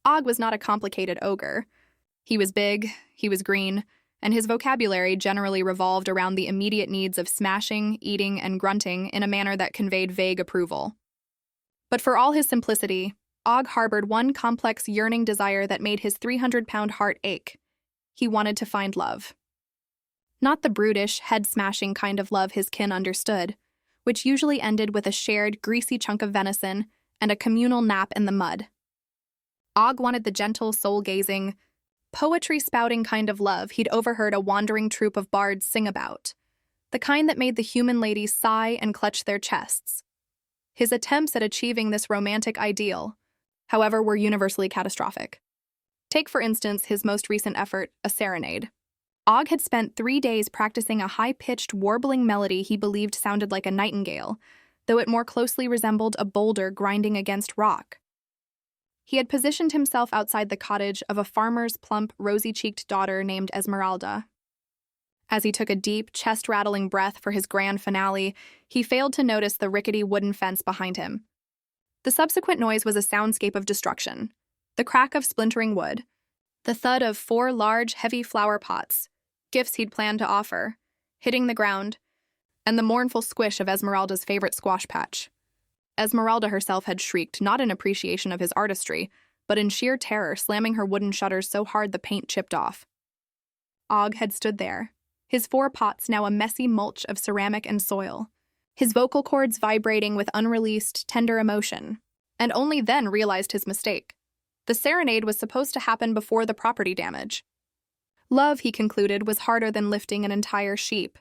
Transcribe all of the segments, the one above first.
Ogg was not a complicated ogre. He was big, he was green, and his vocabulary generally revolved around the immediate needs of smashing, eating, and grunting in a manner that conveyed vague approval. But for all his simplicity, Ogg harbored one complex yearning desire that made his 300-pound heart ache. He wanted to find love. Not the brutish, head-smashing kind of love his kin understood, which usually ended with a shared, greasy chunk of venison and a communal nap in the mud. Ogg wanted the gentle, soul-gazing, poetry-spouting kind of love he'd overheard a wandering troupe of bards sing about, the kind that made the human ladies sigh and clutch their chests. His attempts at achieving this romantic ideal, however, were universally catastrophic. Take, for instance, his most recent effort, a serenade. Ogg had spent 3 days practicing a high-pitched, warbling melody he believed sounded like a nightingale, though it more closely resembled a boulder grinding against rock. He had positioned himself outside the cottage of a farmer's plump, rosy-cheeked daughter named Esmeralda. As he took a deep, chest-rattling breath for his grand finale, he failed to notice the rickety wooden fence behind him. The subsequent noise was a soundscape of destruction. The crack of splintering wood, the thud of 4 large, heavy flower pots, gifts he'd planned to offer, hitting the ground, and the mournful squish of Esmeralda's favorite squash patch. Esmeralda herself had shrieked, not in appreciation of his artistry, but in sheer terror, slamming her wooden shutters so hard the paint chipped off. Ogg had stood there, his 4 pots now a messy mulch of ceramic and soil, his vocal cords vibrating with unreleased, tender emotion, and only then realized his mistake. The serenade was supposed to happen before the property damage. Love, he concluded, was harder than lifting an entire sheep.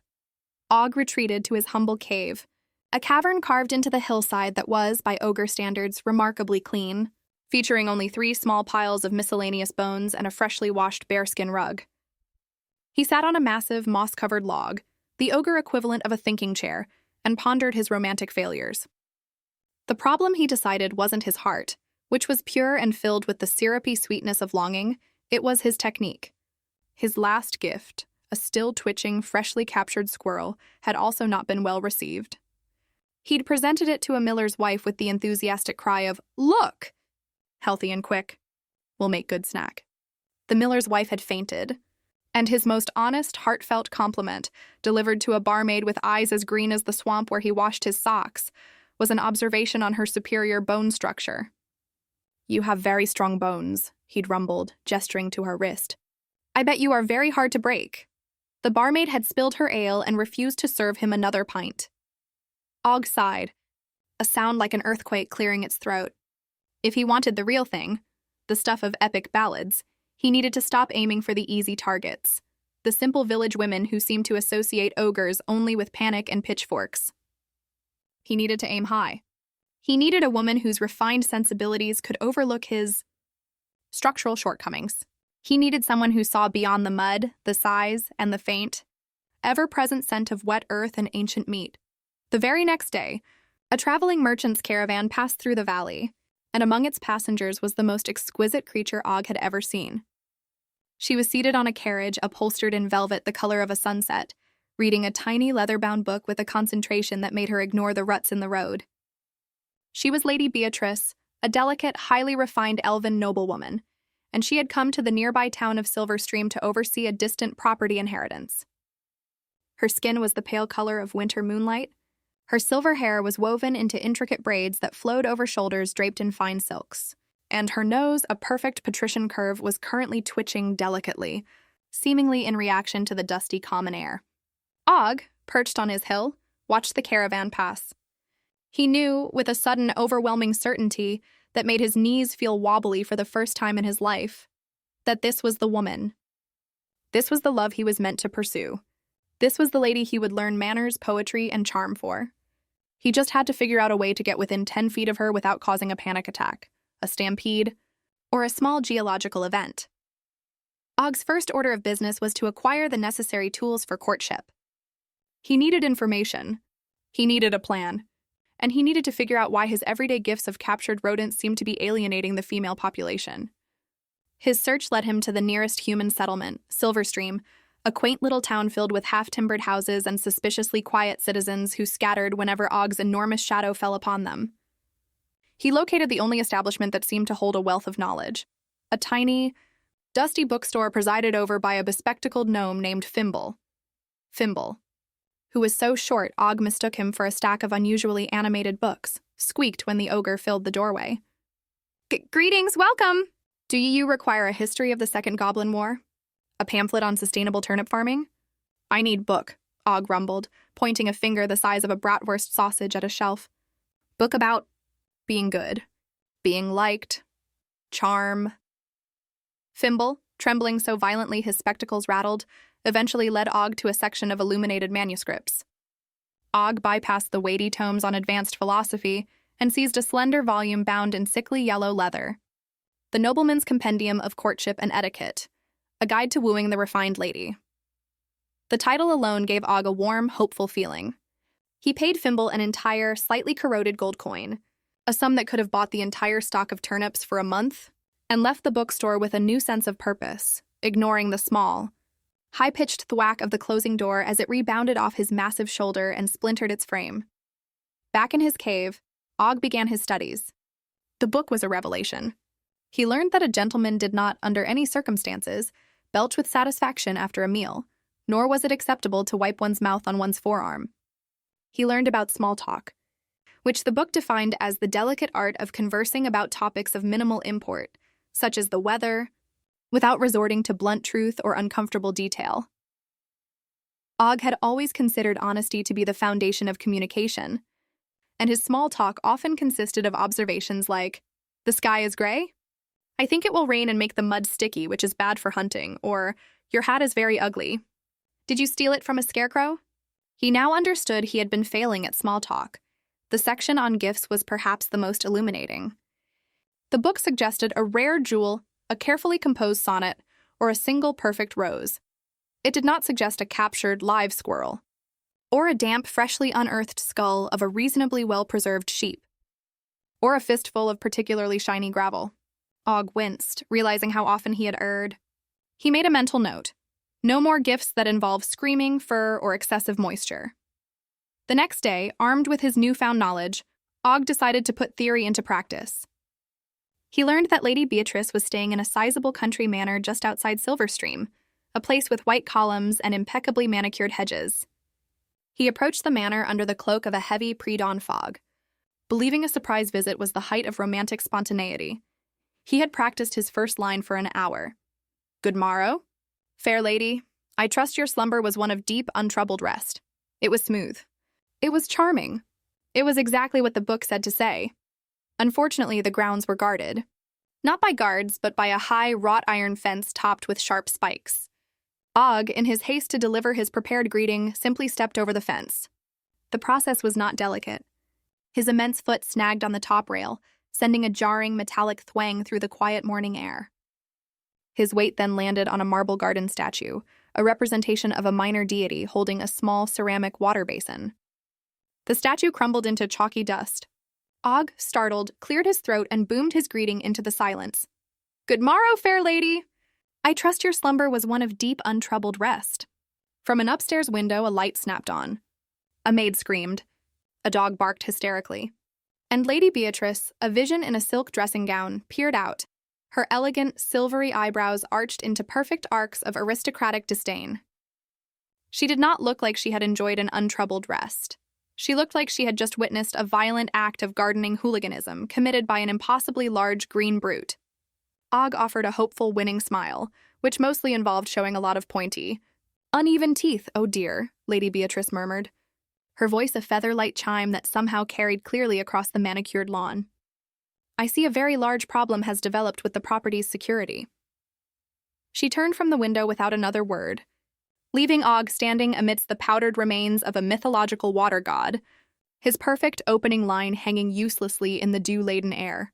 Ogg retreated to his humble cave, a cavern carved into the hillside that was, by ogre standards, remarkably clean, featuring only 3 small piles of miscellaneous bones and a freshly washed bearskin rug. He sat on a massive, moss-covered log, the ogre equivalent of a thinking chair, and pondered his romantic failures. The problem, he decided, wasn't his heart, which was pure and filled with the syrupy sweetness of longing. It was his technique. His last gift, a still-twitching, freshly captured squirrel, had also not been well received. He'd presented it to a miller's wife with the enthusiastic cry of, "Look! Healthy and quick. Will make good snack." The miller's wife had fainted, and his most honest, heartfelt compliment, delivered to a barmaid with eyes as green as the swamp where he washed his socks, was an observation on her superior bone structure. "You have very strong bones," he'd rumbled, gesturing to her wrist. "I bet you are very hard to break." The barmaid had spilled her ale and refused to serve him another pint. Ogg sighed, a sound like an earthquake clearing its throat. If he wanted the real thing, the stuff of epic ballads, he needed to stop aiming for the easy targets, the simple village women who seemed to associate ogres only with panic and pitchforks. He needed to aim high. He needed a woman whose refined sensibilities could overlook his structural shortcomings. He needed someone who saw beyond the mud, the sighs, and the faint, ever-present scent of wet earth and ancient meat. The very next day, a traveling merchant's caravan passed through the valley, and among its passengers was the most exquisite creature Ogg had ever seen. She was seated on a carriage upholstered in velvet the color of a sunset, reading a tiny leather-bound book with a concentration that made her ignore the ruts in the road. She was Lady Beatrice, a delicate, highly refined elven noblewoman, and she had come to the nearby town of Silverstream to oversee a distant property inheritance. Her skin was the pale color of winter moonlight. Her silver hair was woven into intricate braids that flowed over shoulders draped in fine silks, and her nose, a perfect patrician curve, was currently twitching delicately, seemingly in reaction to the dusty common air. Ogg, perched on his hill, watched the caravan pass. He knew, with a sudden, overwhelming certainty that made his knees feel wobbly for the first time in his life, that this was the woman. This was the love he was meant to pursue. This was the lady he would learn manners, poetry, and charm for. He just had to figure out a way to get within 10 feet of her without causing a panic attack, a stampede, or a small geological event. Ogg's first order of business was to acquire the necessary tools for courtship. He needed information. He needed a plan. And he needed to figure out why his everyday gifts of captured rodents seemed to be alienating the female population. His search led him to the nearest human settlement, Silverstream, a quaint little town filled with half-timbered houses and suspiciously quiet citizens who scattered whenever Ogg's enormous shadow fell upon them. He located the only establishment that seemed to hold a wealth of knowledge, a tiny, dusty bookstore presided over by a bespectacled gnome named Fimble, who was so short Ogg mistook him for a stack of unusually animated books, squeaked when the ogre filled the doorway. Greetings, welcome! Do you require a history of the Second Goblin War? A pamphlet on sustainable turnip farming? I need book, Ogg rumbled, pointing a finger the size of a bratwurst sausage at a shelf. Book about being good, being liked, charm. Fimble, trembling so violently his spectacles rattled, eventually led Ogg to a section of illuminated manuscripts. Ogg bypassed the weighty tomes on advanced philosophy and seized a slender volume bound in sickly yellow leather. The Nobleman's Compendium of Courtship and Etiquette, a guide to wooing the refined lady. The title alone gave Ogg a warm, hopeful feeling. He paid Fimble an entire, slightly corroded gold coin, a sum that could have bought the entire stock of turnips for a month, and left the bookstore with a new sense of purpose, ignoring the small, high-pitched thwack of the closing door as it rebounded off his massive shoulder and splintered its frame. Back in his cave, Ogg began his studies. The book was a revelation. He learned that a gentleman did not, under any circumstances, belch with satisfaction after a meal, nor was it acceptable to wipe one's mouth on one's forearm. He learned about small talk, which the book defined as the delicate art of conversing about topics of minimal import, such as the weather, without resorting to blunt truth or uncomfortable detail. Ogg had always considered honesty to be the foundation of communication, and his small talk often consisted of observations like, "The sky is gray? I think it will rain and make the mud sticky, which is bad for hunting," or, "Your hat is very ugly. Did you steal it from a scarecrow?" He now understood he had been failing at small talk. The section on gifts was perhaps the most illuminating. The book suggested a rare jewel, a carefully composed sonnet, or a single perfect rose. It did not suggest a captured live squirrel, or a damp, freshly unearthed skull of a reasonably well-preserved sheep, or a fistful of particularly shiny gravel. Ogg winced, realizing how often he had erred. He made a mental note. No more gifts that involve screaming, fur, or excessive moisture. The next day, armed with his newfound knowledge, Ogg decided to put theory into practice. He learned that Lady Beatrice was staying in a sizable country manor just outside Silverstream, a place with white columns and impeccably manicured hedges. He approached the manor under the cloak of a heavy pre-dawn fog, believing a surprise visit was the height of romantic spontaneity. He had practiced his first line for an hour. "Good morrow, fair lady. I trust your slumber was one of deep, untroubled rest." It was smooth. It was charming. It was exactly what the book said to say. Unfortunately, the grounds were guarded. Not by guards, but by a high, wrought iron fence topped with sharp spikes. Ogg, in his haste to deliver his prepared greeting, simply stepped over the fence. The process was not delicate. His immense foot snagged on the top rail, sending a jarring, metallic thwang through the quiet morning air. His weight then landed on a marble garden statue, a representation of a minor deity holding a small ceramic water basin. The statue crumbled into chalky dust. Ogg, startled, cleared his throat and boomed his greeting into the silence. "Good morrow, fair lady. I trust your slumber was one of deep, untroubled rest." From an upstairs window, a light snapped on. A maid screamed. A dog barked hysterically. And Lady Beatrice, a vision in a silk dressing gown, peered out, her elegant, silvery eyebrows arched into perfect arcs of aristocratic disdain. She did not look like she had enjoyed an untroubled rest. She looked like she had just witnessed a violent act of gardening hooliganism committed by an impossibly large green brute. Ogg offered a hopeful, winning smile, which mostly involved showing a lot of pointy, uneven teeth. "Oh dear," Lady Beatrice murmured, her voice a feather-light chime that somehow carried clearly across the manicured lawn. "I see a very large problem has developed with the property's security." She turned from the window without another word, leaving Ogg standing amidst the powdered remains of a mythological water god, his perfect opening line hanging uselessly in the dew-laden air.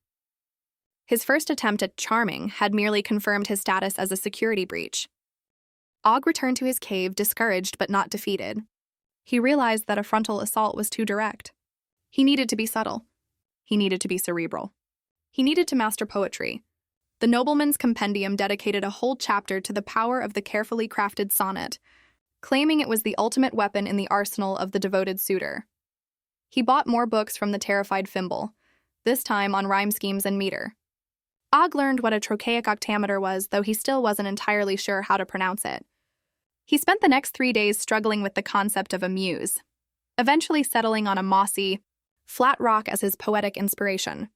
His first attempt at charming had merely confirmed his status as a security breach. Ogg returned to his cave discouraged but not defeated. He realized that a frontal assault was too direct. He needed to be subtle. He needed to be cerebral. He needed to master poetry. The Nobleman's Compendium dedicated a whole chapter to the power of the carefully crafted sonnet, claiming it was the ultimate weapon in the arsenal of the devoted suitor. He bought more books from the terrified Fimble, this time on rhyme schemes and meter. Ogg learned what a trochaic octameter was, though he still wasn't entirely sure how to pronounce it. He spent the next 3 days struggling with the concept of a muse, eventually settling on a mossy, flat rock as his poetic inspiration.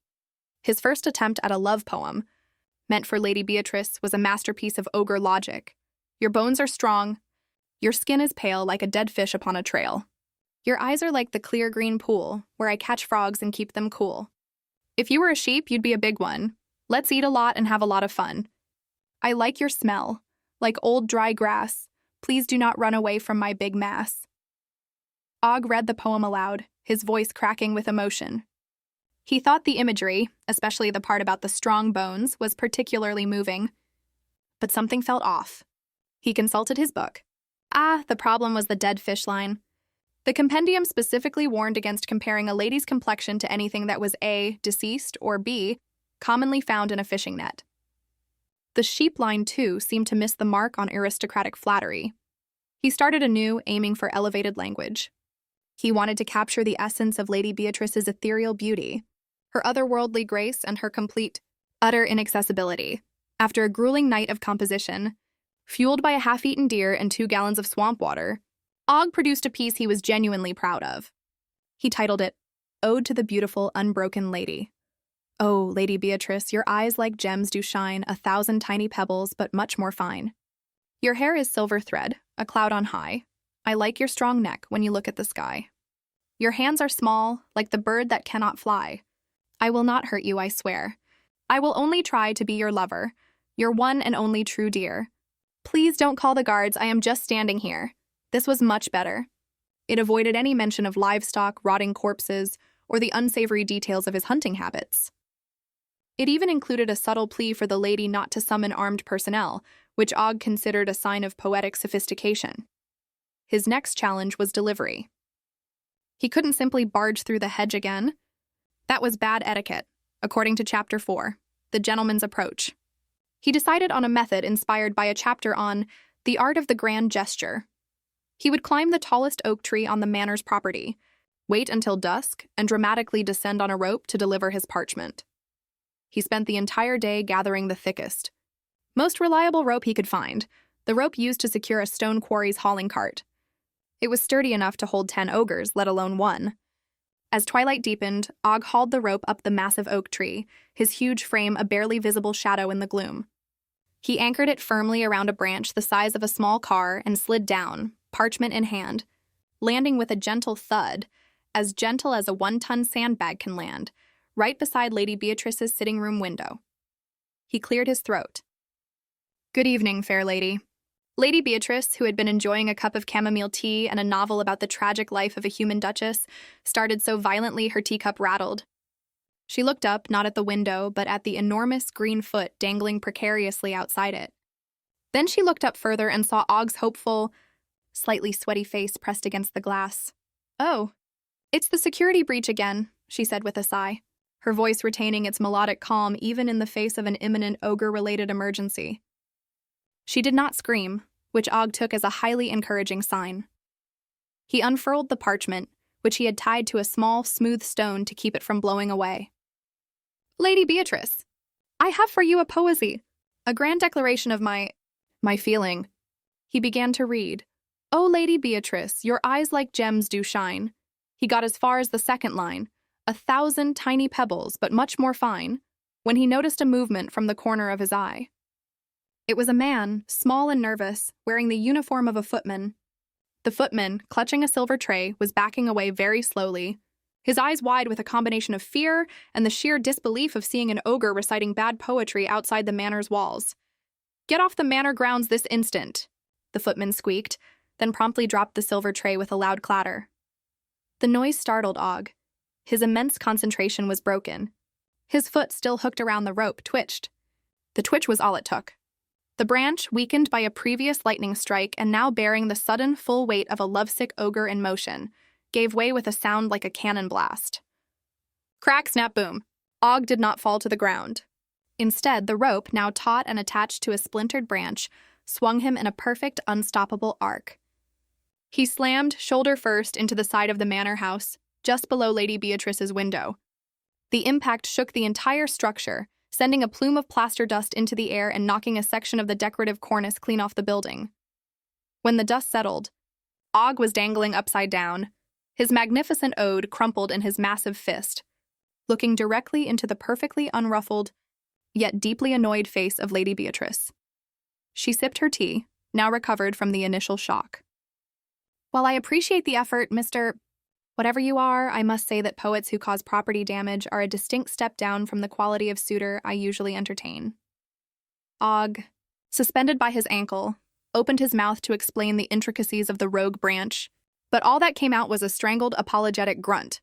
His first attempt at a love poem, meant for Lady Beatrice, was a masterpiece of ogre logic. Your bones are strong. Your skin is pale like a dead fish upon a trail. Your eyes are like the clear green pool, where I catch frogs and keep them cool. If you were a sheep, you'd be a big one. Let's eat a lot and have a lot of fun. I like your smell, like old dry grass. Please do not run away from my big mass. Ogg read the poem aloud, his voice cracking with emotion. He thought the imagery, especially the part about the strong bones, was particularly moving. But something felt off. He consulted his book. The problem was the dead fish line. The compendium specifically warned against comparing a lady's complexion to anything that was A, deceased, or B, commonly found in a fishing net. The sheep line, too, seemed to miss the mark on aristocratic flattery. He started anew, aiming for elevated language. He wanted to capture the essence of Lady Beatrice's ethereal beauty, her otherworldly grace, and her complete, utter inaccessibility. After a grueling night of composition, fueled by a half-eaten deer and 2 gallons of swamp water, Ogg produced a piece he was genuinely proud of. He titled it, Ode to the Beautiful Unbroken Lady. Oh, Lady Beatrice, your eyes like gems do shine, 1,000 tiny pebbles, but much more fine. Your hair is silver thread, a cloud on high. I like your strong neck when you look at the sky. Your hands are small, like the bird that cannot fly. I will not hurt you, I swear. I will only try to be your lover, your one and only true dear. Please don't call the guards, I am just standing here. This was much better. It avoided any mention of livestock, rotting corpses, or the unsavory details of his hunting habits. It even included a subtle plea for the lady not to summon armed personnel, which Ogg considered a sign of poetic sophistication. His next challenge was delivery. He couldn't simply barge through the hedge again. That was bad etiquette, according to Chapter 4, The Gentleman's Approach. He decided on a method inspired by a chapter on the art of the grand gesture. He would climb the tallest oak tree on the manor's property, wait until dusk, and dramatically descend on a rope to deliver his parchment. He spent the entire day gathering the thickest, most reliable rope he could find, the rope used to secure a stone quarry's hauling cart. It was sturdy enough to hold 10 ogres, let alone one. As twilight deepened, Ogg hauled the rope up the massive oak tree, his huge frame a barely visible shadow in the gloom. He anchored it firmly around a branch the size of a small car and slid down, parchment in hand, landing with a gentle thud, as gentle as a 1-ton sandbag can land, right beside Lady Beatrice's sitting room window. He cleared his throat. Good evening, fair lady. Lady Beatrice, who had been enjoying a cup of chamomile tea and a novel about the tragic life of a human duchess, started so violently her teacup rattled. She looked up, not at the window, but at the enormous green foot dangling precariously outside it. Then she looked up further and saw Ogg's hopeful, slightly sweaty face pressed against the glass. Oh, it's the security breach again, she said with a sigh, her voice retaining its melodic calm even in the face of an imminent ogre-related emergency. She did not scream, which Ogg took as a highly encouraging sign. He unfurled the parchment, which he had tied to a small, smooth stone to keep it from blowing away. Lady Beatrice, I have for you a poesy, a grand declaration of my feeling. He began to read. Oh, Lady Beatrice, your eyes like gems do shine. He got as far as the second line, 1,000 tiny pebbles, but much more fine, when he noticed a movement from the corner of his eye. It was a man, small and nervous, wearing the uniform of a footman. The footman, clutching a silver tray, was backing away very slowly, his eyes wide with a combination of fear and the sheer disbelief of seeing an ogre reciting bad poetry outside the manor's walls. Get off the manor grounds this instant, the footman squeaked, then promptly dropped the silver tray with a loud clatter. The noise startled Ogg. His immense concentration was broken. His foot, still hooked around the rope, twitched. The twitch was all it took. The branch, weakened by a previous lightning strike and now bearing the sudden full weight of a lovesick ogre in motion, gave way with a sound like a cannon blast. Crack, snap, boom. Ogg did not fall to the ground. Instead, the rope, now taut and attached to a splintered branch, swung him in a perfect, unstoppable arc. He slammed, shoulder first, into the side of the manor house, just below Lady Beatrice's window. The impact shook the entire structure, sending a plume of plaster dust into the air and knocking a section of the decorative cornice clean off the building. When the dust settled, Ogg was dangling upside down, his magnificent ode crumpled in his massive fist, looking directly into the perfectly unruffled, yet deeply annoyed face of Lady Beatrice. She sipped her tea, now recovered from the initial shock. While I appreciate the effort, Mr. Whatever you are, I must say that poets who cause property damage are a distinct step down from the quality of suitor I usually entertain. Ogg, suspended by his ankle, opened his mouth to explain the intricacies of the rogue branch, but all that came out was a strangled, apologetic grunt.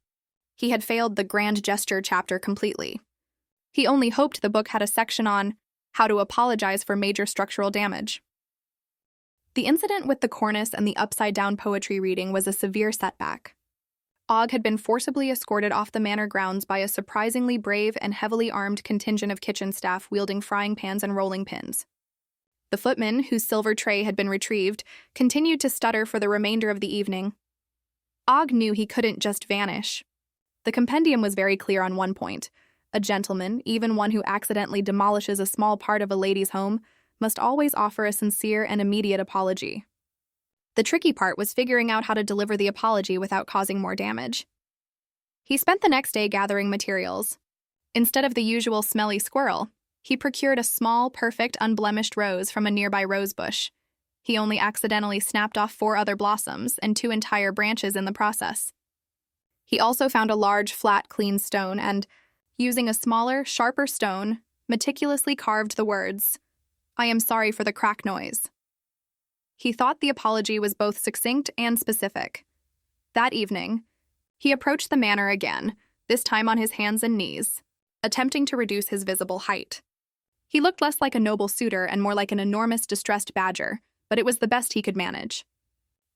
He had failed the grand gesture chapter completely. He only hoped the book had a section on how to apologize for major structural damage. The incident with the cornice and the upside-down poetry reading was a severe setback. Ogg had been forcibly escorted off the manor grounds by a surprisingly brave and heavily armed contingent of kitchen staff wielding frying pans and rolling pins. The footman, whose silver tray had been retrieved, continued to stutter for the remainder of the evening. Ogg knew he couldn't just vanish. The compendium was very clear on one point. A gentleman, even one who accidentally demolishes a small part of a lady's home, must always offer a sincere and immediate apology. The tricky part was figuring out how to deliver the apology without causing more damage. He spent the next day gathering materials. Instead of the usual smelly squirrel, he procured a small, perfect, unblemished rose from a nearby rose bush. He only accidentally snapped off 4 other blossoms and 2 entire branches in the process. He also found a large, flat, clean stone and, using a smaller, sharper stone, meticulously carved the words, "I am sorry for the crack noise." He thought the apology was both succinct and specific. That evening, he approached the manor again, this time on his hands and knees, attempting to reduce his visible height. He looked less like a noble suitor and more like an enormous distressed badger, but it was the best he could manage.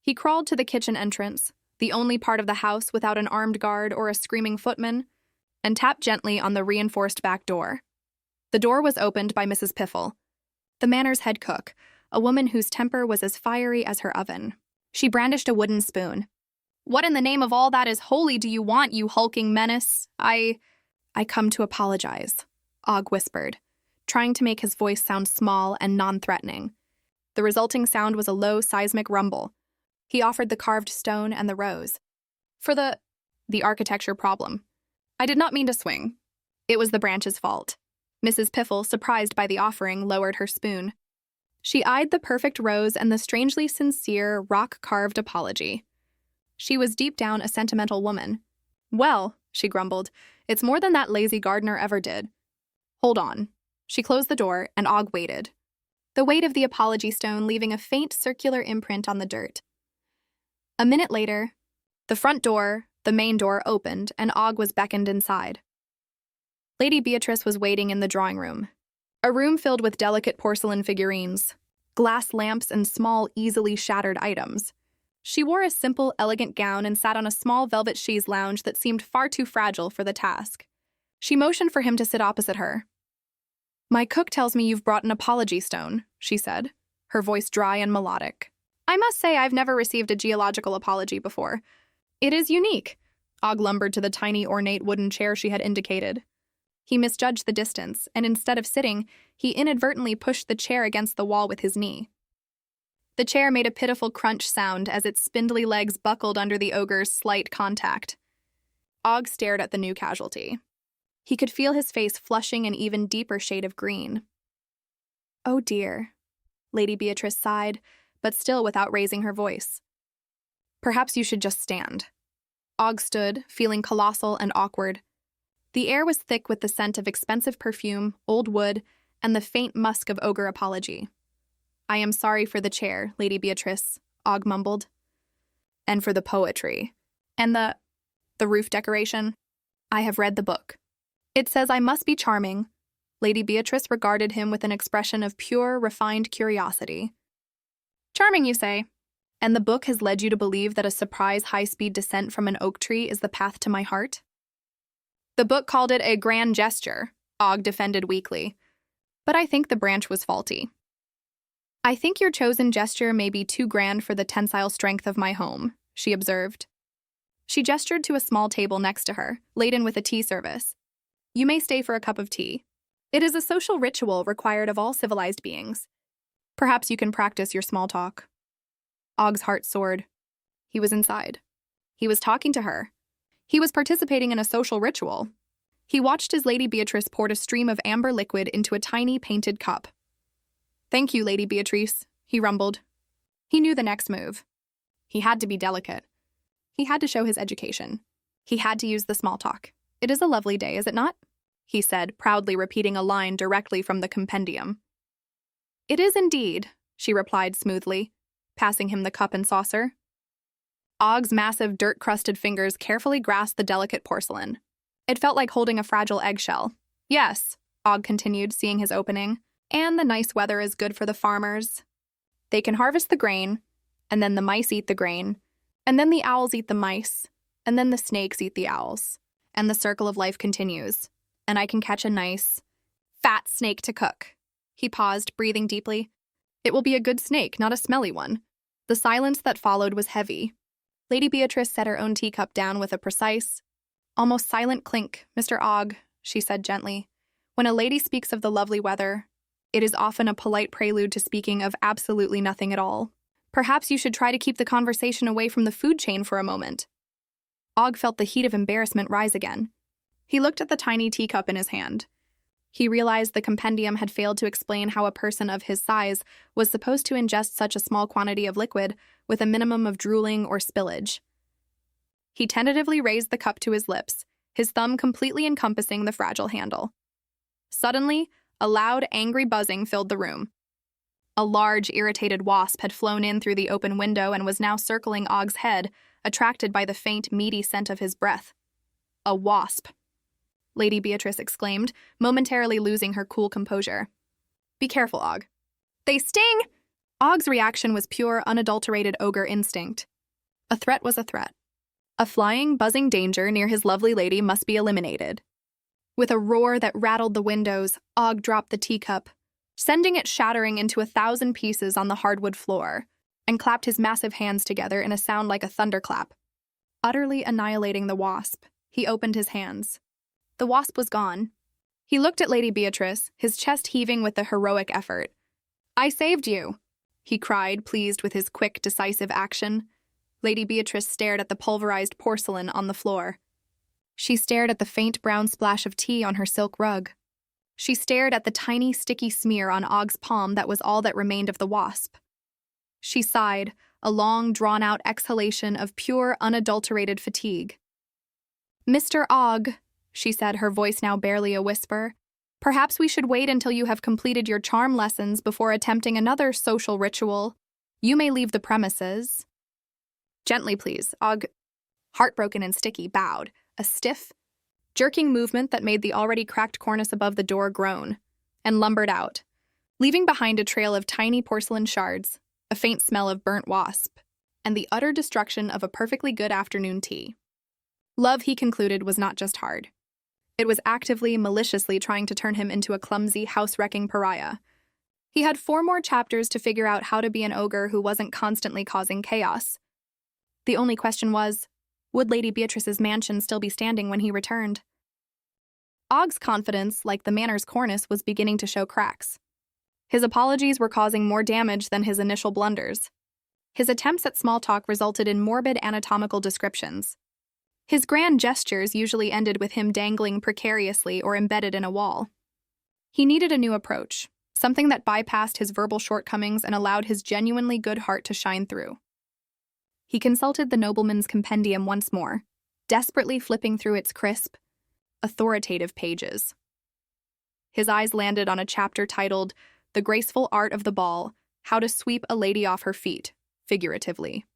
He crawled to the kitchen entrance, the only part of the house without an armed guard or a screaming footman, and tapped gently on the reinforced back door. The door was opened by Mrs. Piffle, the manor's head cook, a woman whose temper was as fiery as her oven. She brandished a wooden spoon. "What in the name of all that is holy do you want, you hulking menace? I come to apologize," Ogg whispered, trying to make his voice sound small and non-threatening. The resulting sound was a low, seismic rumble. He offered the carved stone and the rose. "For the architecture problem. I did not mean to swing. It was the branch's fault." Mrs. Piffle, surprised by the offering, lowered her spoon. She eyed the perfect rose and the strangely sincere, rock-carved apology. She was deep down a sentimental woman. "Well," she grumbled, "it's more than that lazy gardener ever did. Hold on." She closed the door, and Ogg waited, the weight of the apology stone leaving a faint circular imprint on the dirt. A minute later, the front door, the main door, opened, and Ogg was beckoned inside. Lady Beatrice was waiting in the drawing room, a room filled with delicate porcelain figurines, glass lamps, and small, easily shattered items. She wore a simple, elegant gown and sat on a small velvet chaise lounge that seemed far too fragile for the task. She motioned for him to sit opposite her. "My cook tells me you've brought an apology stone," she said, her voice dry and melodic. "I must say I've never received a geological apology before. It is unique." Ogg lumbered to the tiny, ornate wooden chair she had indicated. He misjudged the distance, and instead of sitting, he inadvertently pushed the chair against the wall with his knee. The chair made a pitiful crunch sound as its spindly legs buckled under the ogre's slight contact. Ogg stared at the new casualty. He could feel his face flushing an even deeper shade of green. "Oh dear," Lady Beatrice sighed, but still without raising her voice. "Perhaps you should just stand." Ogg stood, feeling colossal and awkward. The air was thick with the scent of expensive perfume, old wood, and the faint musk of ogre apology. "I am sorry for the chair, Lady Beatrice," Ogg mumbled. "And for the poetry. And the roof decoration. I have read the book. It says I must be charming." Lady Beatrice regarded him with an expression of pure, refined curiosity. "Charming, you say? And the book has led you to believe that a surprise high-speed descent from an oak tree is the path to my heart?" "The book called it a grand gesture," Ogg defended weakly. "But I think the branch was faulty." "I think your chosen gesture may be too grand for the tensile strength of my home," she observed. She gestured to a small table next to her, laden with a tea service. "You may stay for a cup of tea." It is a social ritual required of all civilized beings. Perhaps you can practice your small talk. Ogg's heart soared. He was inside. He was talking to her. He was participating in a social ritual. He watched as Lady Beatrice poured a stream of amber liquid into a tiny painted cup. "Thank you, Lady Beatrice," he rumbled. He knew the next move. He had to be delicate. He had to show his education. He had to use the small talk. "It is a lovely day, is it not?" he said, proudly repeating a line directly from the compendium. "It is indeed," she replied smoothly, passing him the cup and saucer. Ogg's massive, dirt-crusted fingers carefully grasped the delicate porcelain. It felt like holding a fragile eggshell. "Yes," Ogg continued, seeing his opening, "and the nice weather is good for the farmers. They can harvest the grain, and then the mice eat the grain, and then the owls eat the mice, and then the snakes eat the owls, and the circle of life continues, and I can catch a nice, fat snake to cook." He paused, breathing deeply. "It will be a good snake, not a smelly one." The silence that followed was heavy. Lady Beatrice set her own teacup down with a precise, almost silent clink. "Mr. Ogg," she said gently, "when a lady speaks of the lovely weather, it is often a polite prelude to speaking of absolutely nothing at all. Perhaps you should try to keep the conversation away from the food chain for a moment." Ogg felt the heat of embarrassment rise again. He looked at the tiny teacup in his hand. He realized the compendium had failed to explain how a person of his size was supposed to ingest such a small quantity of liquid with a minimum of drooling or spillage. He tentatively raised the cup to his lips, his thumb completely encompassing the fragile handle. Suddenly, a loud, angry buzzing filled the room. A large, irritated wasp had flown in through the open window and was now circling Ogg's head, attracted by the faint, meaty scent of his breath. "A wasp," Lady Beatrice exclaimed, momentarily losing her cool composure. "Be careful, Ogg. They sting!" Ogg's reaction was pure, unadulterated ogre instinct. A threat was a threat. A flying, buzzing danger near his lovely lady must be eliminated. With a roar that rattled the windows, Ogg dropped the teacup, sending it shattering into 1,000 pieces on the hardwood floor, and clapped his massive hands together in a sound like a thunderclap. Utterly annihilating the wasp, he opened his hands. The wasp was gone. He looked at Lady Beatrice, his chest heaving with the heroic effort. "I saved you," he cried, pleased with his quick, decisive action. Lady Beatrice stared at the pulverized porcelain on the floor. She stared at the faint brown splash of tea on her silk rug. She stared at the tiny, sticky smear on Ogg's palm that was all that remained of the wasp. She sighed, a long, drawn-out exhalation of pure, unadulterated fatigue. "Mr. Ogg," she said, her voice now barely a whisper, "perhaps we should wait until you have completed your charm lessons before attempting another social ritual. You may leave the premises." "Gently, please." Ogg, heartbroken and sticky, bowed, a stiff, jerking movement that made the already cracked cornice above the door groan, and lumbered out, leaving behind a trail of tiny porcelain shards, a faint smell of burnt wasp, and the utter destruction of a perfectly good afternoon tea. Love, he concluded, was not just hard. It was actively, maliciously trying to turn him into a clumsy, house-wrecking pariah. He had 4 more chapters to figure out how to be an ogre who wasn't constantly causing chaos. The only question was, would Lady Beatrice's mansion still be standing when he returned? Ogg's confidence, like the manor's cornice, was beginning to show cracks. His apologies were causing more damage than his initial blunders. His attempts at small talk resulted in morbid anatomical descriptions. His grand gestures usually ended with him dangling precariously or embedded in a wall. He needed a new approach, something that bypassed his verbal shortcomings and allowed his genuinely good heart to shine through. He consulted the nobleman's compendium once more, desperately flipping through its crisp, authoritative pages. His eyes landed on a chapter titled, "The Graceful Art of the Ball, How to Sweep a Lady Off Her Feet," figuratively.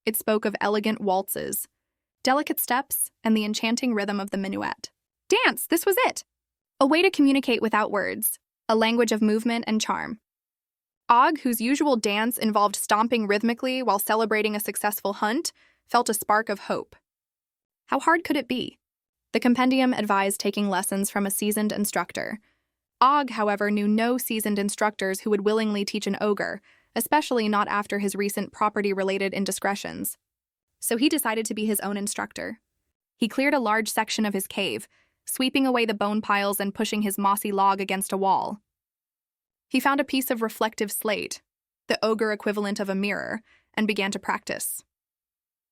It spoke of elegant waltzes, delicate steps, and the enchanting rhythm of the minuet. Dance, this was it! A way to communicate without words, a language of movement and charm. Ogg, whose usual dance involved stomping rhythmically while celebrating a successful hunt, felt a spark of hope. How hard could it be? The compendium advised taking lessons from a seasoned instructor. Ogg, however, knew no seasoned instructors who would willingly teach an ogre, especially not after his recent property-related indiscretions. So he decided to be his own instructor. He cleared a large section of his cave, sweeping away the bone piles and pushing his mossy log against a wall. He found a piece of reflective slate, the ogre equivalent of a mirror, and began to practice.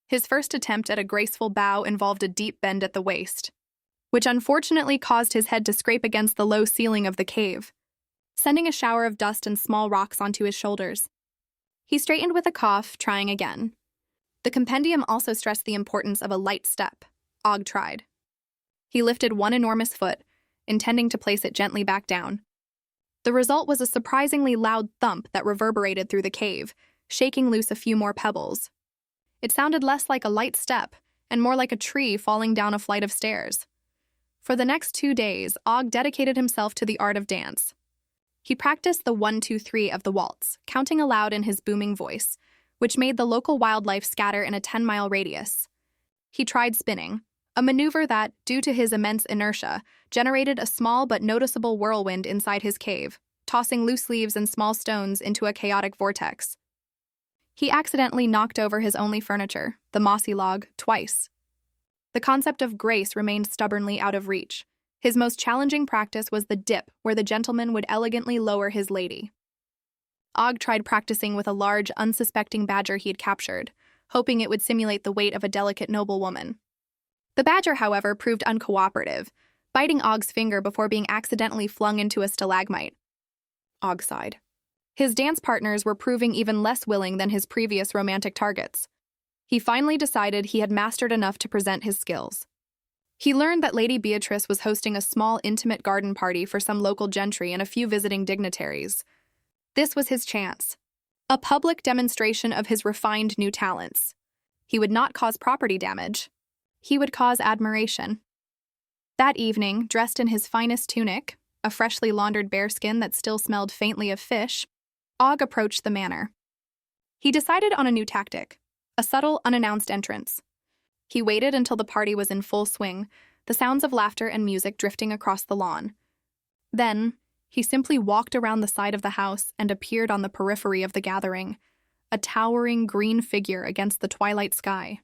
His first attempt at a graceful bow involved a deep bend at the waist, which unfortunately caused his head to scrape against the low ceiling of the cave, sending a shower of dust and small rocks onto his shoulders. He straightened with a cough, trying again. The compendium also stressed the importance of a light step. Ogg tried. He lifted one enormous foot, intending to place it gently back down. The result was a surprisingly loud thump that reverberated through the cave, shaking loose a few more pebbles. It sounded less like a light step and more like a tree falling down a flight of stairs. For the next 2 days, Ogg dedicated himself to the art of dance. He practiced the 1-2-3 of the waltz, counting aloud in his booming voice, which made the local wildlife scatter in a 10-mile radius. He tried spinning, a maneuver that, due to his immense inertia, generated a small but noticeable whirlwind inside his cave, tossing loose leaves and small stones into a chaotic vortex. He accidentally knocked over his only furniture, the mossy log, twice. The concept of grace remained stubbornly out of reach. His most challenging practice was the dip, where the gentleman would elegantly lower his lady. Ogg tried practicing with a large, unsuspecting badger he had captured, hoping it would simulate the weight of a delicate noblewoman. The badger, however, proved uncooperative, biting Ogg's finger before being accidentally flung into a stalagmite. Ogg sighed. His dance partners were proving even less willing than his previous romantic targets. He finally decided he had mastered enough to present his skills. He learned that Lady Beatrice was hosting a small, intimate garden party for some local gentry and a few visiting dignitaries. This was his chance. A public demonstration of his refined new talents. He would not cause property damage. He would cause admiration. That evening, dressed in his finest tunic, a freshly laundered bearskin that still smelled faintly of fish, Ogg approached the manor. He decided on a new tactic, a subtle, unannounced entrance. He waited until the party was in full swing, the sounds of laughter and music drifting across the lawn. Then, he simply walked around the side of the house and appeared on the periphery of the gathering, a towering green figure against the twilight sky.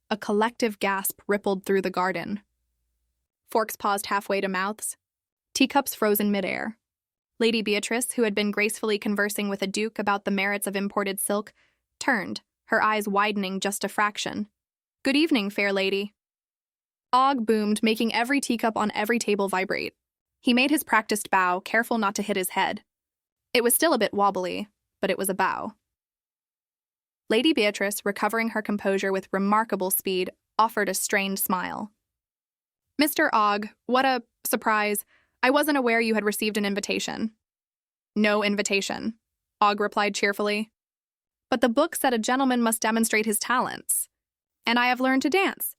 A collective gasp rippled through the garden. Forks paused halfway to mouths. Teacups froze in midair. Lady Beatrice, who had been gracefully conversing with a duke about the merits of imported silk, turned, her eyes widening just a fraction. "Good evening, fair lady." Ogg boomed, making every teacup on every table vibrate. He made his practiced bow, careful not to hit his head. It was still a bit wobbly, but it was a bow. Lady Beatrice, recovering her composure with remarkable speed, offered a strained smile. "Mr. Ogg, what a surprise. I wasn't aware you had received an invitation." "No invitation," Ogg replied cheerfully. "But the book said a gentleman must demonstrate his talents. And I have learned to dance."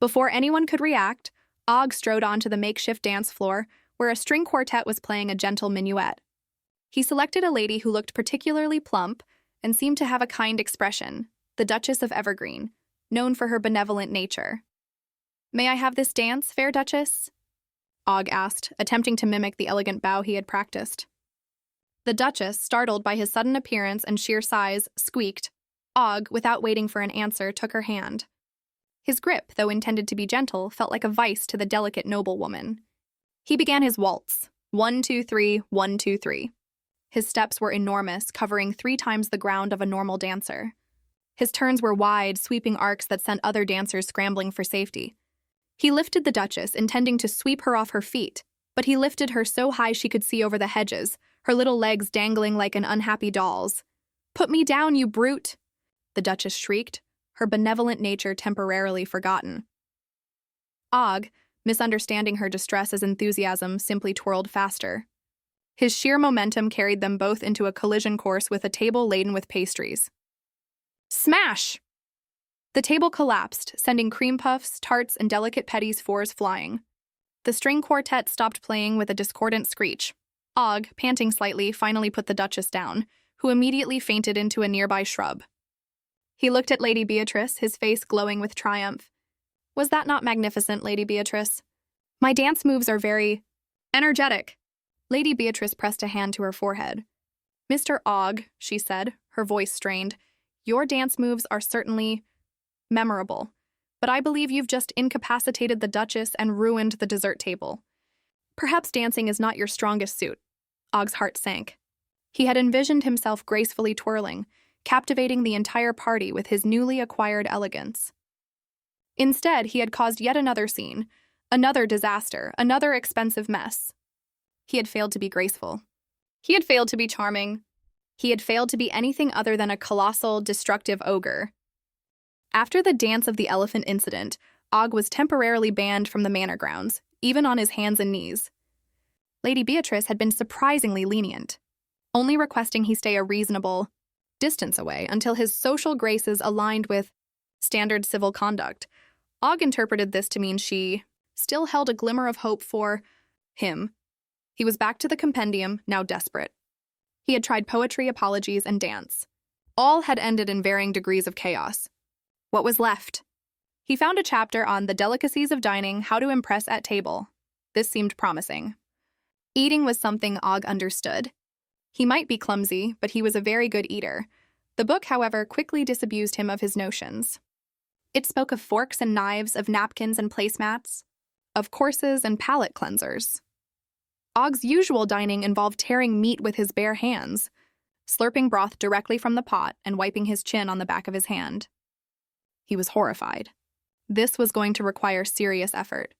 Before anyone could react, Ogg strode onto the makeshift dance floor, where a string quartet was playing a gentle minuet. He selected a lady who looked particularly plump and seemed to have a kind expression, the Duchess of Evergreen, known for her benevolent nature. "May I have this dance, fair Duchess?" Ogg asked, attempting to mimic the elegant bow he had practiced. The Duchess, startled by his sudden appearance and sheer size, squeaked. Ogg, without waiting for an answer, took her hand. His grip, though intended to be gentle, felt like a vice to the delicate noblewoman. He began his waltz, 1-2-3, 1-2-3. His steps were enormous, covering 3 times the ground of a normal dancer. His turns were wide, sweeping arcs that sent other dancers scrambling for safety. He lifted the Duchess, intending to sweep her off her feet, but he lifted her so high she could see over the hedges, her little legs dangling like an unhappy doll's. "Put me down, you brute!" the Duchess shrieked, her benevolent nature temporarily forgotten. Ogg, misunderstanding her distress as enthusiasm, simply twirled faster. His sheer momentum carried them both into a collision course with a table laden with pastries. Smash! The table collapsed, sending cream puffs, tarts, and delicate petits fours flying. The string quartet stopped playing with a discordant screech. Ogg, panting slightly, finally put the Duchess down, who immediately fainted into a nearby shrub. He looked at Lady Beatrice, his face glowing with triumph. "Was that not magnificent, Lady Beatrice? My dance moves are very energetic." Lady Beatrice pressed a hand to her forehead. "Mr. Ogg," she said, her voice strained, "your dance moves are certainly memorable. but I believe you've just incapacitated the Duchess and ruined the dessert table. Perhaps dancing is not your strongest suit. Ogg's heart sank. He had envisioned himself gracefully twirling, captivating the entire party with his newly acquired elegance. Instead, he had caused yet another scene, another disaster, another expensive mess. He had failed to be graceful. He had failed to be charming. He had failed to be anything other than a colossal, destructive ogre. After the Dance of the Elephant incident, Ogg was temporarily banned from the manor grounds, even on his hands and knees. Lady Beatrice had been surprisingly lenient, only requesting he stay a reasonable distance away until his social graces aligned with standard civil conduct. Ogg interpreted this to mean she still held a glimmer of hope for him. He was back to the compendium, now desperate. He had tried poetry, apologies, and dance. All had ended in varying degrees of chaos. What was left? He found a chapter on the delicacies of dining, how to impress at table. This seemed promising. Eating was something Ogg understood. He might be clumsy, but he was a very good eater. The book, however, quickly disabused him of his notions. It spoke of forks and knives, of napkins and placemats, of courses and palate cleansers. Ogg's usual dining involved tearing meat with his bare hands, slurping broth directly from the pot and wiping his chin on the back of his hand. He was horrified. This was going to require serious effort.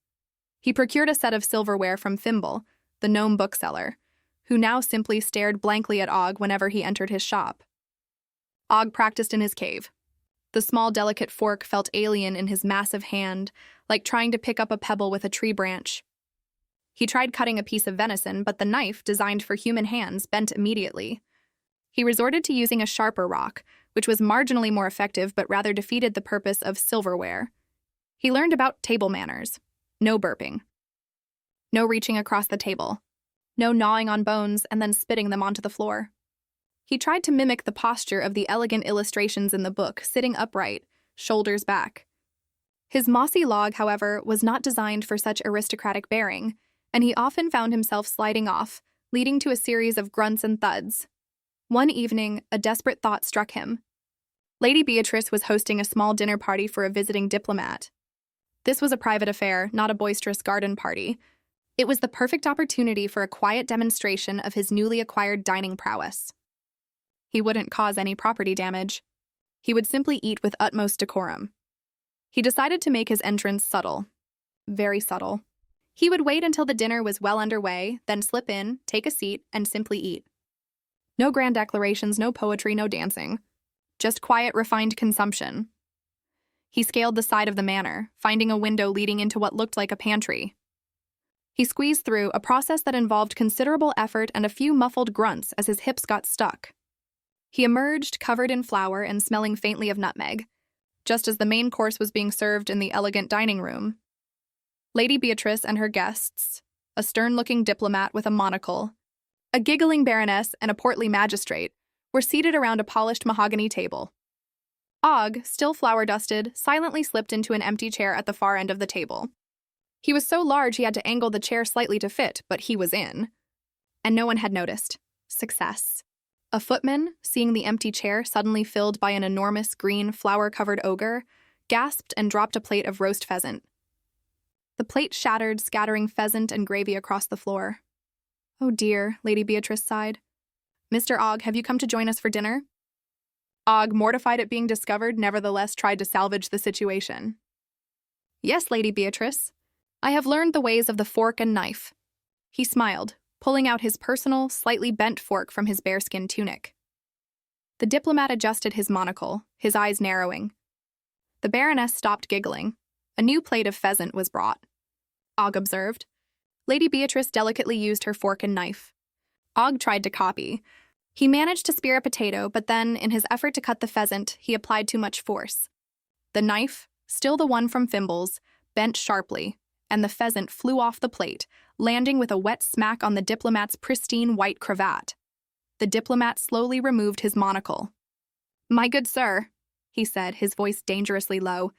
He procured a set of silverware from Thimble, the gnome bookseller, who now simply stared blankly at Ogg whenever he entered his shop. Ogg practiced in his cave. The small, delicate fork felt alien in his massive hand, like trying to pick up a pebble with a tree branch. He tried cutting a piece of venison, but the knife, designed for human hands, bent immediately. He resorted to using a sharper rock, which was marginally more effective but rather defeated the purpose of silverware. He learned about table manners. No burping. No reaching across the table. No gnawing on bones and then spitting them onto the floor. He tried to mimic the posture of the elegant illustrations in the book, sitting upright, shoulders back. His mossy log, however, was not designed for such aristocratic bearing, and he often found himself sliding off, leading to a series of grunts and thuds. One evening, a desperate thought struck him. Lady Beatrice was hosting a small dinner party for a visiting diplomat. This was a private affair, not a boisterous garden party. It was the perfect opportunity for a quiet demonstration of his newly acquired dining prowess. He wouldn't cause any property damage. He would simply eat with utmost decorum. He decided to make his entrance subtle. Very subtle. He would wait until the dinner was well underway, then slip in, take a seat, and simply eat. No grand declarations, no poetry, no dancing. Just quiet, refined consumption. He scaled the side of the manor, finding a window leading into what looked like a pantry. He squeezed through, a process that involved considerable effort and a few muffled grunts as his hips got stuck. He emerged, covered in flour and smelling faintly of nutmeg, just as the main course was being served in the elegant dining room. Lady Beatrice and her guests, a stern-looking diplomat with a monocle, a giggling baroness, and a portly magistrate, were seated around a polished mahogany table. Ogg, still flour-dusted, silently slipped into an empty chair at the far end of the table. He was so large he had to angle the chair slightly to fit, but he was in. And no one had noticed. Success. A footman, seeing the empty chair suddenly filled by an enormous green flour-covered ogre, gasped and dropped a plate of roast pheasant. The plate shattered, scattering pheasant and gravy across the floor. "Oh dear," Lady Beatrice sighed. "Mr. Ogg, have you come to join us for dinner?" Ogg, mortified at being discovered, nevertheless tried to salvage the situation. "Yes, Lady Beatrice. I have learned the ways of the fork and knife." He smiled, pulling out his personal, slightly bent fork from his bearskin tunic. The diplomat adjusted his monocle, his eyes narrowing. The baroness stopped giggling. A new plate of pheasant was brought. Ogg observed. Lady Beatrice delicately used her fork and knife. Ogg tried to copy. He managed to spear a potato, but then, in his effort to cut the pheasant, he applied too much force. The knife, still the one from Fimble's, bent sharply, and the pheasant flew off the plate, landing with a wet smack on the diplomat's pristine white cravat. The diplomat slowly removed his monocle. "My good sir," he said, his voice dangerously low,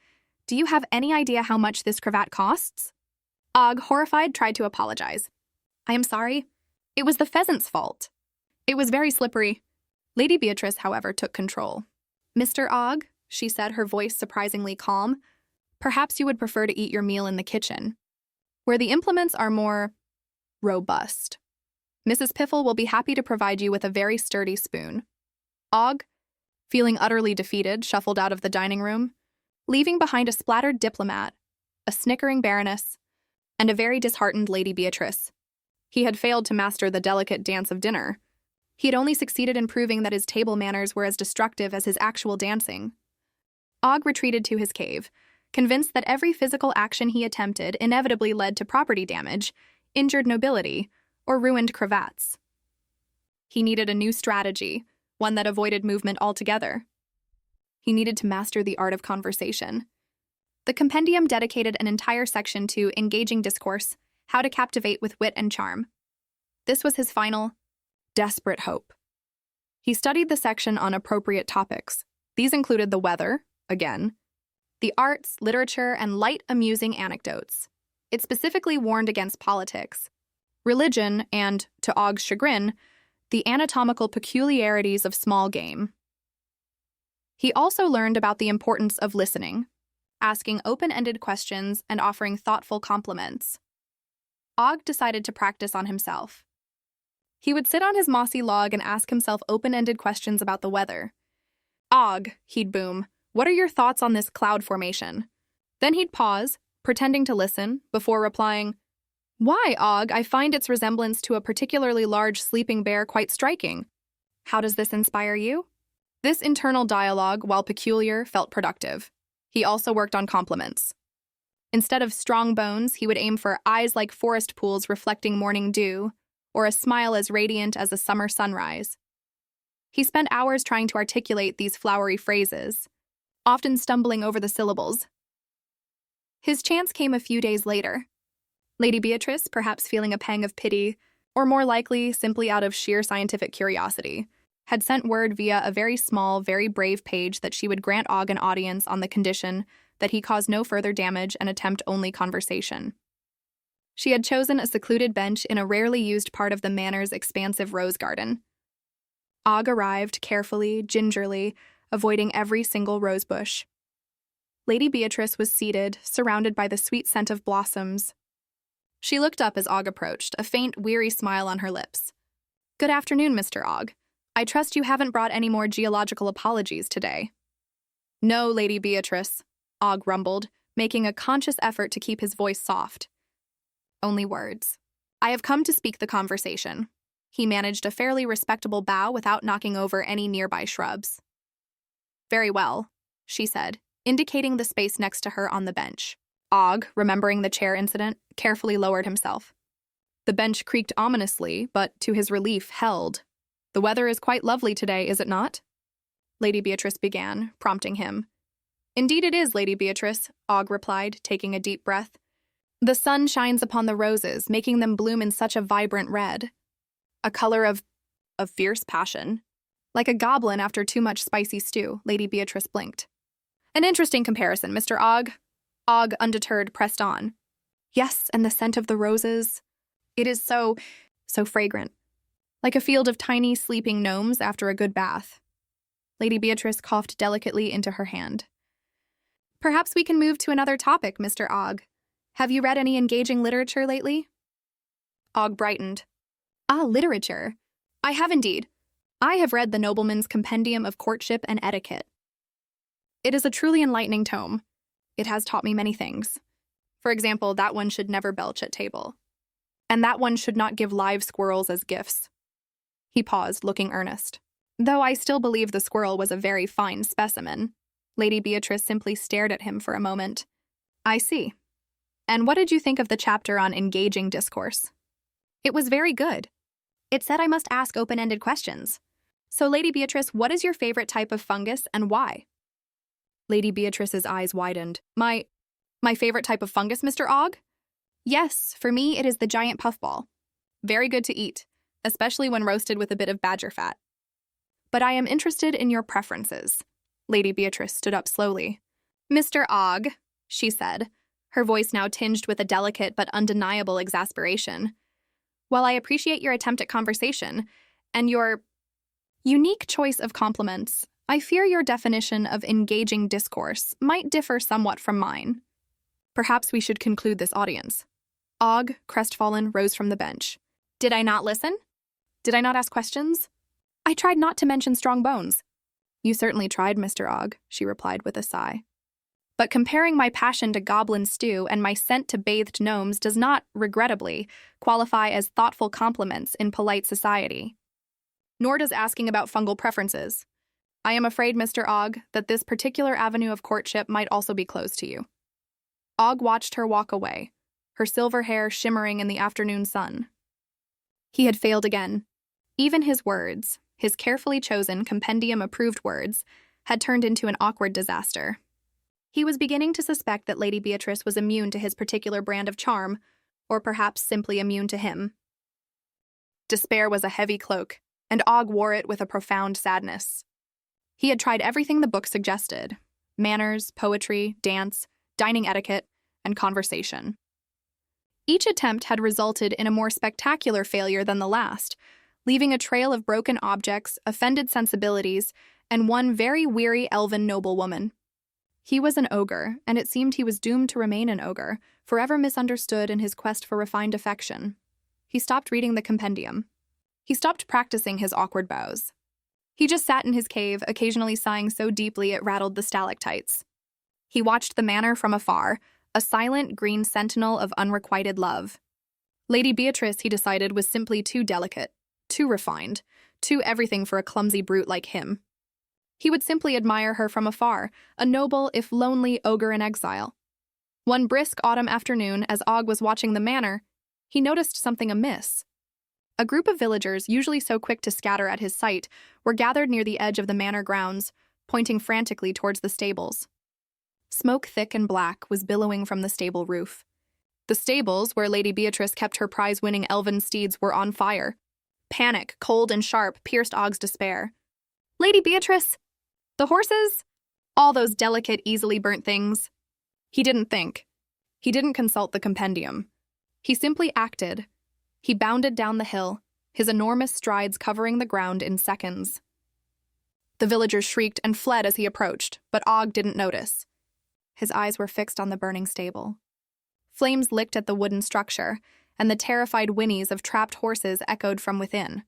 "do you have any idea how much this cravat costs?" Ogg, horrified, tried to apologize. "I am sorry. It was the pheasant's fault. It was very slippery." Lady Beatrice, however, took control. "Mr. Ogg," she said, her voice surprisingly calm, Perhaps you would prefer to eat your meal in the kitchen, where the implements are more robust. Mrs. Piffle will be happy to provide you with a very sturdy spoon. Ogg, feeling utterly defeated, shuffled out of the dining room, leaving behind a splattered diplomat, a snickering baroness, and a very disheartened Lady Beatrice. He had failed to master the delicate dance of dinner. He had only succeeded in proving that his table manners were as destructive as his actual dancing. Ogg retreated to his cave, convinced that every physical action he attempted inevitably led to property damage, injured nobility, or ruined cravats. He needed a new strategy, one that avoided movement altogether. He needed to master the art of conversation. The compendium dedicated an entire section to engaging discourse, how to captivate with wit and charm. This was his final, desperate hope. He studied the section on appropriate topics. These included the weather, again, the arts, literature, and light, amusing anecdotes. It specifically warned against politics, religion, and, to Ogg's chagrin, the anatomical peculiarities of small game. He also learned about the importance of listening, asking open-ended questions, and offering thoughtful compliments. Ogg decided to practice on himself. He would sit on his mossy log and ask himself open-ended questions about the weather. "Ogg," he'd boom, "what are your thoughts on this cloud formation?" Then he'd pause, pretending to listen, before replying, "Why, Ogg, I find its resemblance to a particularly large sleeping bear quite striking. How does this inspire you?" This internal dialogue, while peculiar, felt productive. He also worked on compliments. Instead of strong bones, he would aim for eyes like forest pools reflecting morning dew, or a smile as radiant as a summer sunrise. He spent hours trying to articulate these flowery phrases, often stumbling over the syllables. His chance came a few days later. Lady Beatrice, perhaps feeling a pang of pity, or more likely simply out of sheer scientific curiosity, had sent word via a very small, very brave page that she would grant Ogg an audience on the condition that he cause no further damage and attempt only conversation. She had chosen a secluded bench in a rarely used part of the manor's expansive rose garden. Ogg arrived carefully, gingerly, avoiding every single rose bush. Lady Beatrice was seated, surrounded by the sweet scent of blossoms. She looked up as Ogg approached, a faint, weary smile on her lips. "Good afternoon, Mr. Ogg. I trust you haven't brought any more geological apologies today." "No, Lady Beatrice," Ogg rumbled, making a conscious effort to keep his voice soft. "Only words. I have come to speak the conversation." He managed a fairly respectable bow without knocking over any nearby shrubs. "Very well," she said, indicating the space next to her on the bench. Ogg, remembering the chair incident, carefully lowered himself. The bench creaked ominously, but to his relief held. "The weather is quite lovely today, is it not?" Lady Beatrice began, prompting him. "Indeed it is, Lady Beatrice," Ogg replied, taking a deep breath. "The sun shines upon the roses, making them bloom in such a vibrant red. A color of fierce passion. Like a goblin after too much spicy stew," Lady Beatrice blinked. "An interesting comparison, Mr. Ogg." Ogg, undeterred, pressed on. "Yes, and the scent of the roses. It is so fragrant. Like a field of tiny, sleeping gnomes after a good bath." Lady Beatrice coughed delicately into her hand. "Perhaps we can move to another topic, Mr. Ogg. Have you read any engaging literature lately?" Ogg brightened. "Ah, literature. I have indeed. I have read the nobleman's Compendium of Courtship and Etiquette. It is a truly enlightening tome. It has taught me many things. For example, that one should never belch at table. And that one should not give live squirrels as gifts." He paused, looking earnest. "Though I still believe the squirrel was a very fine specimen." Lady Beatrice simply stared at him for a moment. "I see. And what did you think of the chapter on engaging discourse?" "It was very good. It said I must ask open-ended questions. So, Lady Beatrice, what is your favorite type of fungus and why?" Lady Beatrice's eyes widened. My favorite type of fungus, Mr. Ogg?" "Yes, for me it is the giant puffball. Very good to eat, especially when roasted with a bit of badger fat. But I am interested in your preferences." Lady Beatrice stood up slowly. "Mr. Ogg," she said, her voice now tinged with a delicate but undeniable exasperation, "while I appreciate your attempt at conversation and your unique choice of compliments, I fear your definition of engaging discourse might differ somewhat from mine." Perhaps we should conclude this audience. Ogg, crestfallen, rose from the bench. Did I not listen? Did I not ask questions? I tried not to mention strong bones. You certainly tried, Mr. Ogg, she replied with a sigh. But comparing my passion to goblin stew and my scent to bathed gnomes does not, regrettably, qualify as thoughtful compliments in polite society. Nor does asking about fungal preferences. I am afraid, Mr. Ogg, that this particular avenue of courtship might also be closed to you. Ogg watched her walk away, her silver hair shimmering in the afternoon sun. He had failed again. Even his words, his carefully chosen, compendium-approved words, had turned into an awkward disaster. He was beginning to suspect that Lady Beatrice was immune to his particular brand of charm, or perhaps simply immune to him. Despair was a heavy cloak, and Ogg wore it with a profound sadness. He had tried everything the book suggested: manners, poetry, dance, dining etiquette, and conversation. Each attempt had resulted in a more spectacular failure than the last, leaving a trail of broken objects, offended sensibilities, and one very weary elven noblewoman. He was an ogre, and it seemed he was doomed to remain an ogre, forever misunderstood in his quest for refined affection. He stopped reading the compendium. He stopped practicing his awkward bows. He just sat in his cave, occasionally sighing so deeply it rattled the stalactites. He watched the manor from afar, a silent green sentinel of unrequited love. Lady Beatrice, he decided, was simply too delicate, too refined, too everything for a clumsy brute like him. He would simply admire her from afar, a noble, if lonely, ogre in exile. One brisk autumn afternoon, as Ogg was watching the manor, he noticed something amiss. A group of villagers, usually so quick to scatter at his sight, were gathered near the edge of the manor grounds, pointing frantically towards the stables. Smoke thick and black was billowing from the stable roof. The stables, where Lady Beatrice kept her prize-winning elven steeds, were on fire. Panic, cold and sharp, pierced Ogg's despair. Lady Beatrice! The horses? All those delicate, easily burnt things. He didn't think. He didn't consult the compendium. He simply acted. He bounded down the hill, his enormous strides covering the ground in seconds. The villagers shrieked and fled as he approached, but Ogg didn't notice. His eyes were fixed on the burning stable. Flames licked at the wooden structure, and the terrified whinnies of trapped horses echoed from within.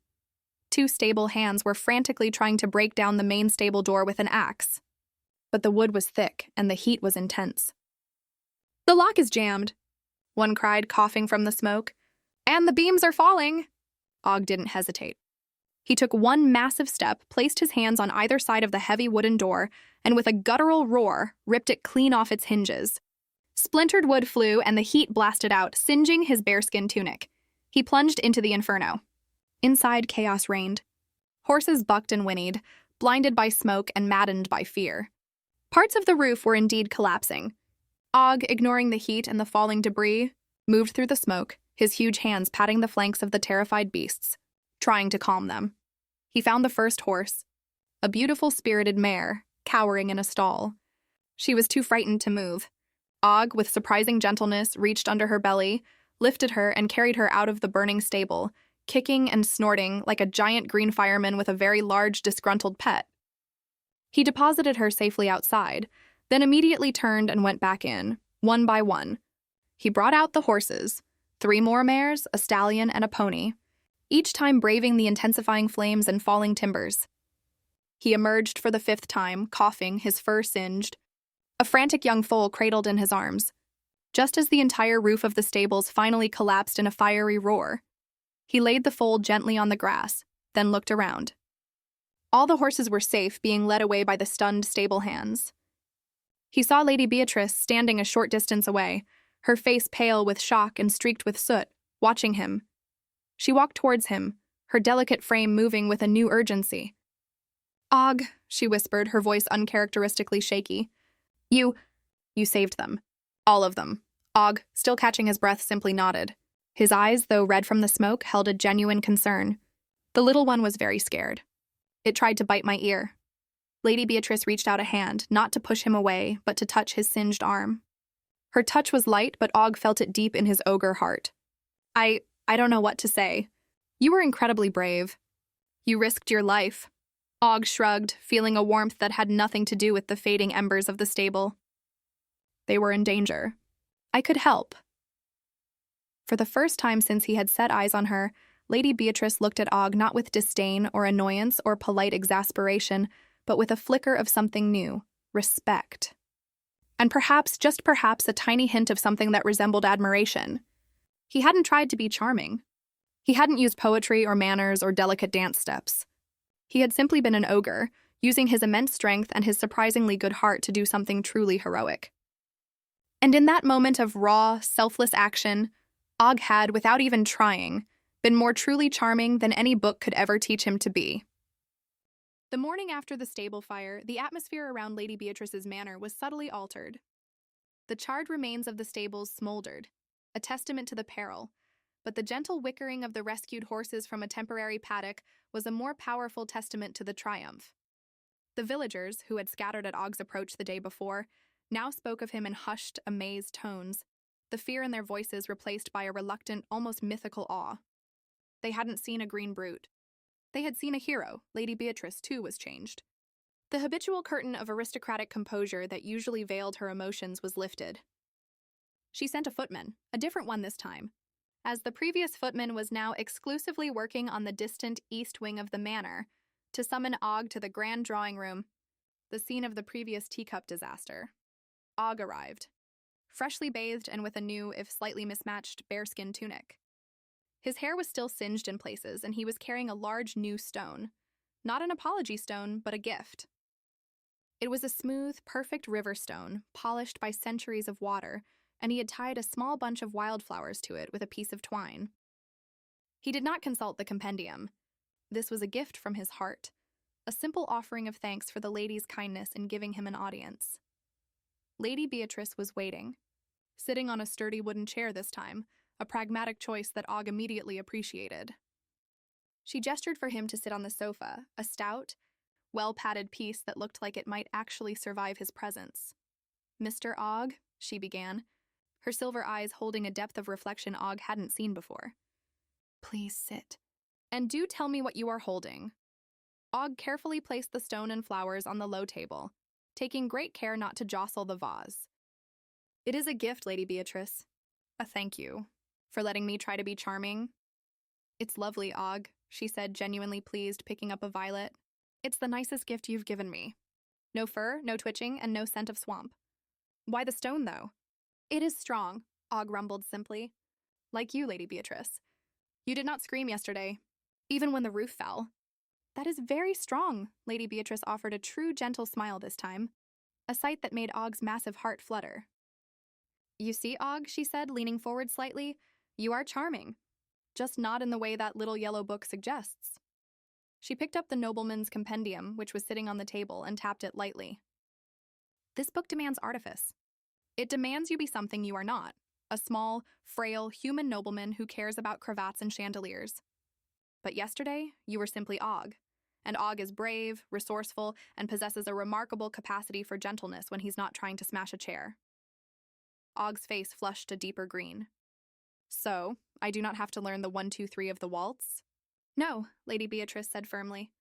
2 stable hands were frantically trying to break down the main stable door with an axe. But the wood was thick, and the heat was intense. "The lock is jammed," one cried, coughing from the smoke. "And the beams are falling." Ogg didn't hesitate. He took one massive step, placed his hands on either side of the heavy wooden door, and with a guttural roar, ripped it clean off its hinges. Splintered wood flew, and the heat blasted out, singeing his bearskin tunic. He plunged into the inferno. Inside, chaos reigned. Horses bucked and whinnied, blinded by smoke and maddened by fear. Parts of the roof were indeed collapsing. Ogg, ignoring the heat and the falling debris, moved through the smoke, his huge hands patting the flanks of the terrified beasts, trying to calm them. He found the first horse, a beautiful spirited mare, cowering in a stall. She was too frightened to move. Ogg, with surprising gentleness, reached under her belly, lifted her, and carried her out of the burning stable, kicking and snorting like a giant green fireman with a very large, disgruntled pet. He deposited her safely outside, then immediately turned and went back in, one by one. He brought out the horses, 3 more mares, a stallion, and a pony, each time braving the intensifying flames and falling timbers. He emerged for the 5th time, coughing, his fur singed, a frantic young foal cradled in his arms, just as the entire roof of the stables finally collapsed in a fiery roar. He laid the foal gently on the grass, then looked around. All the horses were safe, being led away by the stunned stable hands. He saw Lady Beatrice standing a short distance away, her face pale with shock and streaked with soot, watching him. She walked towards him, her delicate frame moving with a new urgency. "Ogg," she whispered, her voice uncharacteristically shaky. You saved them. All of them." Ogg, still catching his breath, simply nodded. His eyes, though red from the smoke, held a genuine concern. The little one was very scared. It tried to bite my ear. Lady Beatrice reached out a hand, not to push him away, but to touch his singed arm. Her touch was light, but Ogg felt it deep in his ogre heart. I don't know what to say. You were incredibly brave. You risked your life." Ogg shrugged, feeling a warmth that had nothing to do with the fading embers of the stable. "They were in danger. I could help. For the first time since he had set eyes on her, Lady Beatrice looked at Ogg not with disdain or annoyance or polite exasperation, but with a flicker of something new, respect. And perhaps, just perhaps, a tiny hint of something that resembled admiration. He hadn't tried to be charming. He hadn't used poetry or manners or delicate dance steps. He had simply been an ogre, using his immense strength and his surprisingly good heart to do something truly heroic. And in that moment of raw, selfless action, Ogg had, without even trying, been more truly charming than any book could ever teach him to be. The morning after the stable fire, the atmosphere around Lady Beatrice's manor was subtly altered. The charred remains of the stables smoldered, a testament to the peril, but the gentle whickering of the rescued horses from a temporary paddock was a more powerful testament to the triumph. The villagers, who had scattered at Ogg's approach the day before, now spoke of him in hushed, amazed tones, the fear in their voices replaced by a reluctant, almost mythical awe. They hadn't seen a green brute. They had seen a hero. Lady Beatrice, too, was changed. The habitual curtain of aristocratic composure that usually veiled her emotions was lifted. She sent a footman, a different one this time, as the previous footman was now exclusively working on the distant east wing of the manor, to summon Ogg to the grand drawing room, the scene of the previous teacup disaster. Ogg arrived, freshly bathed and with a new, if slightly mismatched, bearskin tunic. His hair was still singed in places, and he was carrying a large new stone. Not an apology stone, but a gift. It was a smooth, perfect river stone, polished by centuries of water, and he had tied a small bunch of wildflowers to it with a piece of twine. He did not consult the compendium. This was a gift from his heart, a simple offering of thanks for the lady's kindness in giving him an audience. Lady Beatrice was waiting, sitting on a sturdy wooden chair this time, a pragmatic choice that Ogg immediately appreciated. She gestured for him to sit on the sofa, a stout, well-padded piece that looked like it might actually survive his presence. "Mr. Ogg," she began, her silver eyes holding a depth of reflection Ogg hadn't seen before. "Please sit. And do tell me what you are holding." Ogg carefully placed the stone and flowers on the low table, taking great care not to jostle the vase. "It is a gift, Lady Beatrice. A thank you for letting me try to be charming." "It's lovely, Ogg," she said, genuinely pleased, picking up a violet. "It's the nicest gift you've given me. No fur, no twitching, and no scent of swamp." "Why the stone, though?" "It is strong," Ogg rumbled simply. "Like you, Lady Beatrice. You did not scream yesterday, even when the roof fell." "That is very strong," Lady Beatrice offered a true gentle smile this time, a sight that made Ogg's massive heart flutter. "You see, Ogg," she said, leaning forward slightly, "you are charming, just not in the way that little yellow book suggests." She picked up the nobleman's compendium, which was sitting on the table, and tapped it lightly. "This book demands artifice. It demands you be something you are not, a small, frail, human nobleman who cares about cravats and chandeliers. But yesterday, you were simply Ogg, and Ogg is brave, resourceful, and possesses a remarkable capacity for gentleness when he's not trying to smash a chair." Ogg's face flushed a deeper green. "So, I do not have to learn the 1-2-3 of the waltz?" "No," Lady Beatrice said firmly.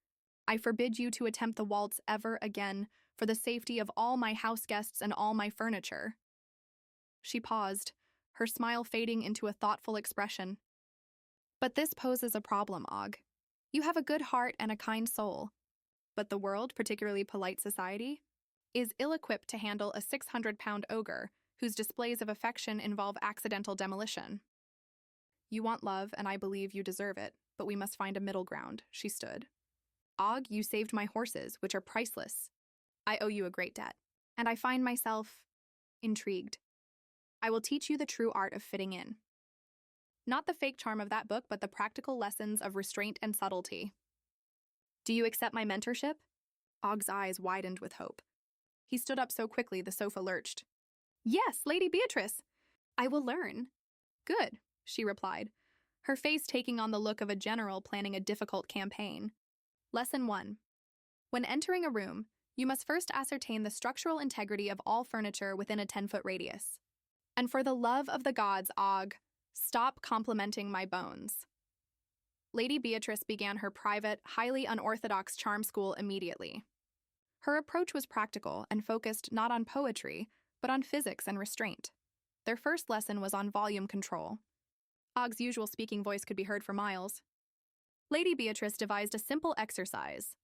"I forbid you to attempt the waltz ever again, for the safety of all my house guests and all my furniture." She paused, her smile fading into a thoughtful expression. "But this poses a problem, Ogg. You have a good heart and a kind soul, but the world, particularly polite society, is ill-equipped to handle a 600-pound ogre whose displays of affection involve accidental demolition. You want love, and I believe you deserve it, but we must find a middle ground," she stood. "Ogg, you saved my horses, which are priceless. I owe you a great debt, and I find myself intrigued. I will teach you the true art of fitting in. Not the fake charm of that book, but the practical lessons of restraint and subtlety. Do you accept my mentorship?" Ogg's eyes widened with hope. He stood up so quickly the sofa lurched. "Yes, Lady Beatrice. I will learn." "Good," she replied, her face taking on the look of a general planning a difficult campaign. Lesson 1. When entering a room, you must first ascertain the structural integrity of all furniture within a 10-foot radius. And for the love of the gods, Ogg, stop complimenting my bones. Lady Beatrice began her private, highly unorthodox charm school immediately. Her approach was practical and focused not on poetry, but on physics and restraint. Their first lesson was on volume control. Ogg's usual speaking voice could be heard for miles. Lady Beatrice devised a simple exercise.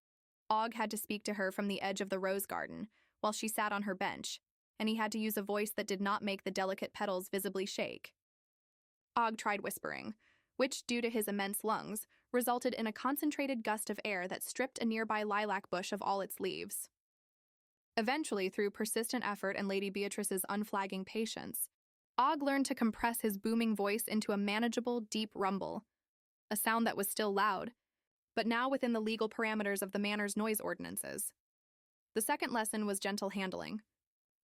Ogg had to speak to her from the edge of the rose garden while she sat on her bench, and he had to use a voice that did not make the delicate petals visibly shake. Ogg tried whispering, which, due to his immense lungs, resulted in a concentrated gust of air that stripped a nearby lilac bush of all its leaves. Eventually, through persistent effort and Lady Beatrice's unflagging patience, Ogg learned to compress his booming voice into a manageable, deep rumble, a sound that was still loud, but now within the legal parameters of the manor's noise ordinances. The second lesson was gentle handling.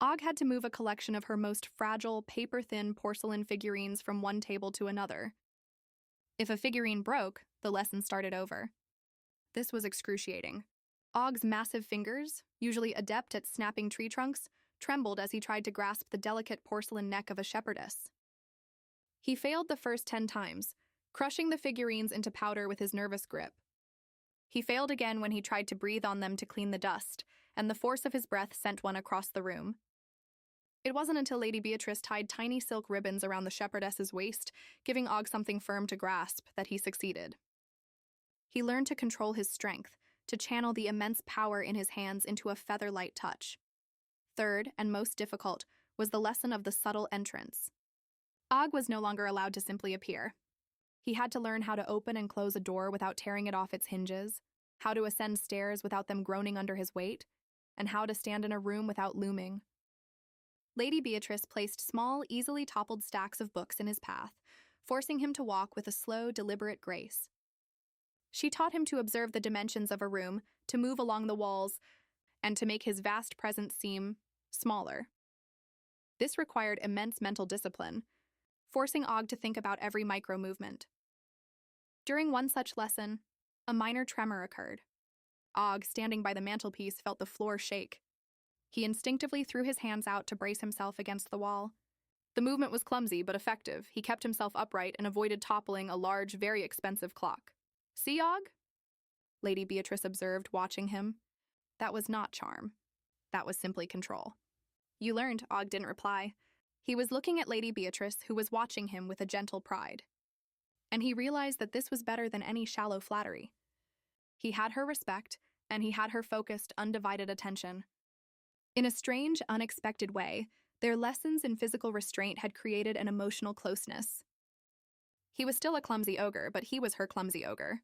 Ogg had to move a collection of her most fragile, paper-thin porcelain figurines from one table to another. If a figurine broke, the lesson started over. This was excruciating. Ogg's massive fingers, usually adept at snapping tree trunks, trembled as he tried to grasp the delicate porcelain neck of a shepherdess. He failed the first 10 times, crushing the figurines into powder with his nervous grip. He failed again when he tried to breathe on them to clean the dust, and the force of his breath sent one across the room. It wasn't until Lady Beatrice tied tiny silk ribbons around the shepherdess's waist, giving Ogg something firm to grasp, that he succeeded. He learned to control his strength, to channel the immense power in his hands into a feather-light touch. Third, and most difficult, was the lesson of the subtle entrance. Ogg was no longer allowed to simply appear. He had to learn how to open and close a door without tearing it off its hinges, how to ascend stairs without them groaning under his weight, and how to stand in a room without looming. Lady Beatrice placed small, easily toppled stacks of books in his path, forcing him to walk with a slow, deliberate grace. She taught him to observe the dimensions of a room, to move along the walls, and to make his vast presence seem smaller. This required immense mental discipline, forcing Ogg to think about every micro-movement. During one such lesson, a minor tremor occurred. Ogg, standing by the mantelpiece, felt the floor shake. He instinctively threw his hands out to brace himself against the wall. The movement was clumsy but effective. He kept himself upright and avoided toppling a large, very expensive clock. "See, Ogg?" Lady Beatrice observed, watching him. That was not charm. That was simply control. "You learned," Ogg didn't reply. He was looking at Lady Beatrice, who was watching him with a gentle pride. And he realized that this was better than any shallow flattery. He had her respect, and he had her focused, undivided attention. In a strange, unexpected way, their lessons in physical restraint had created an emotional closeness. He was still a clumsy ogre, but he was her clumsy ogre.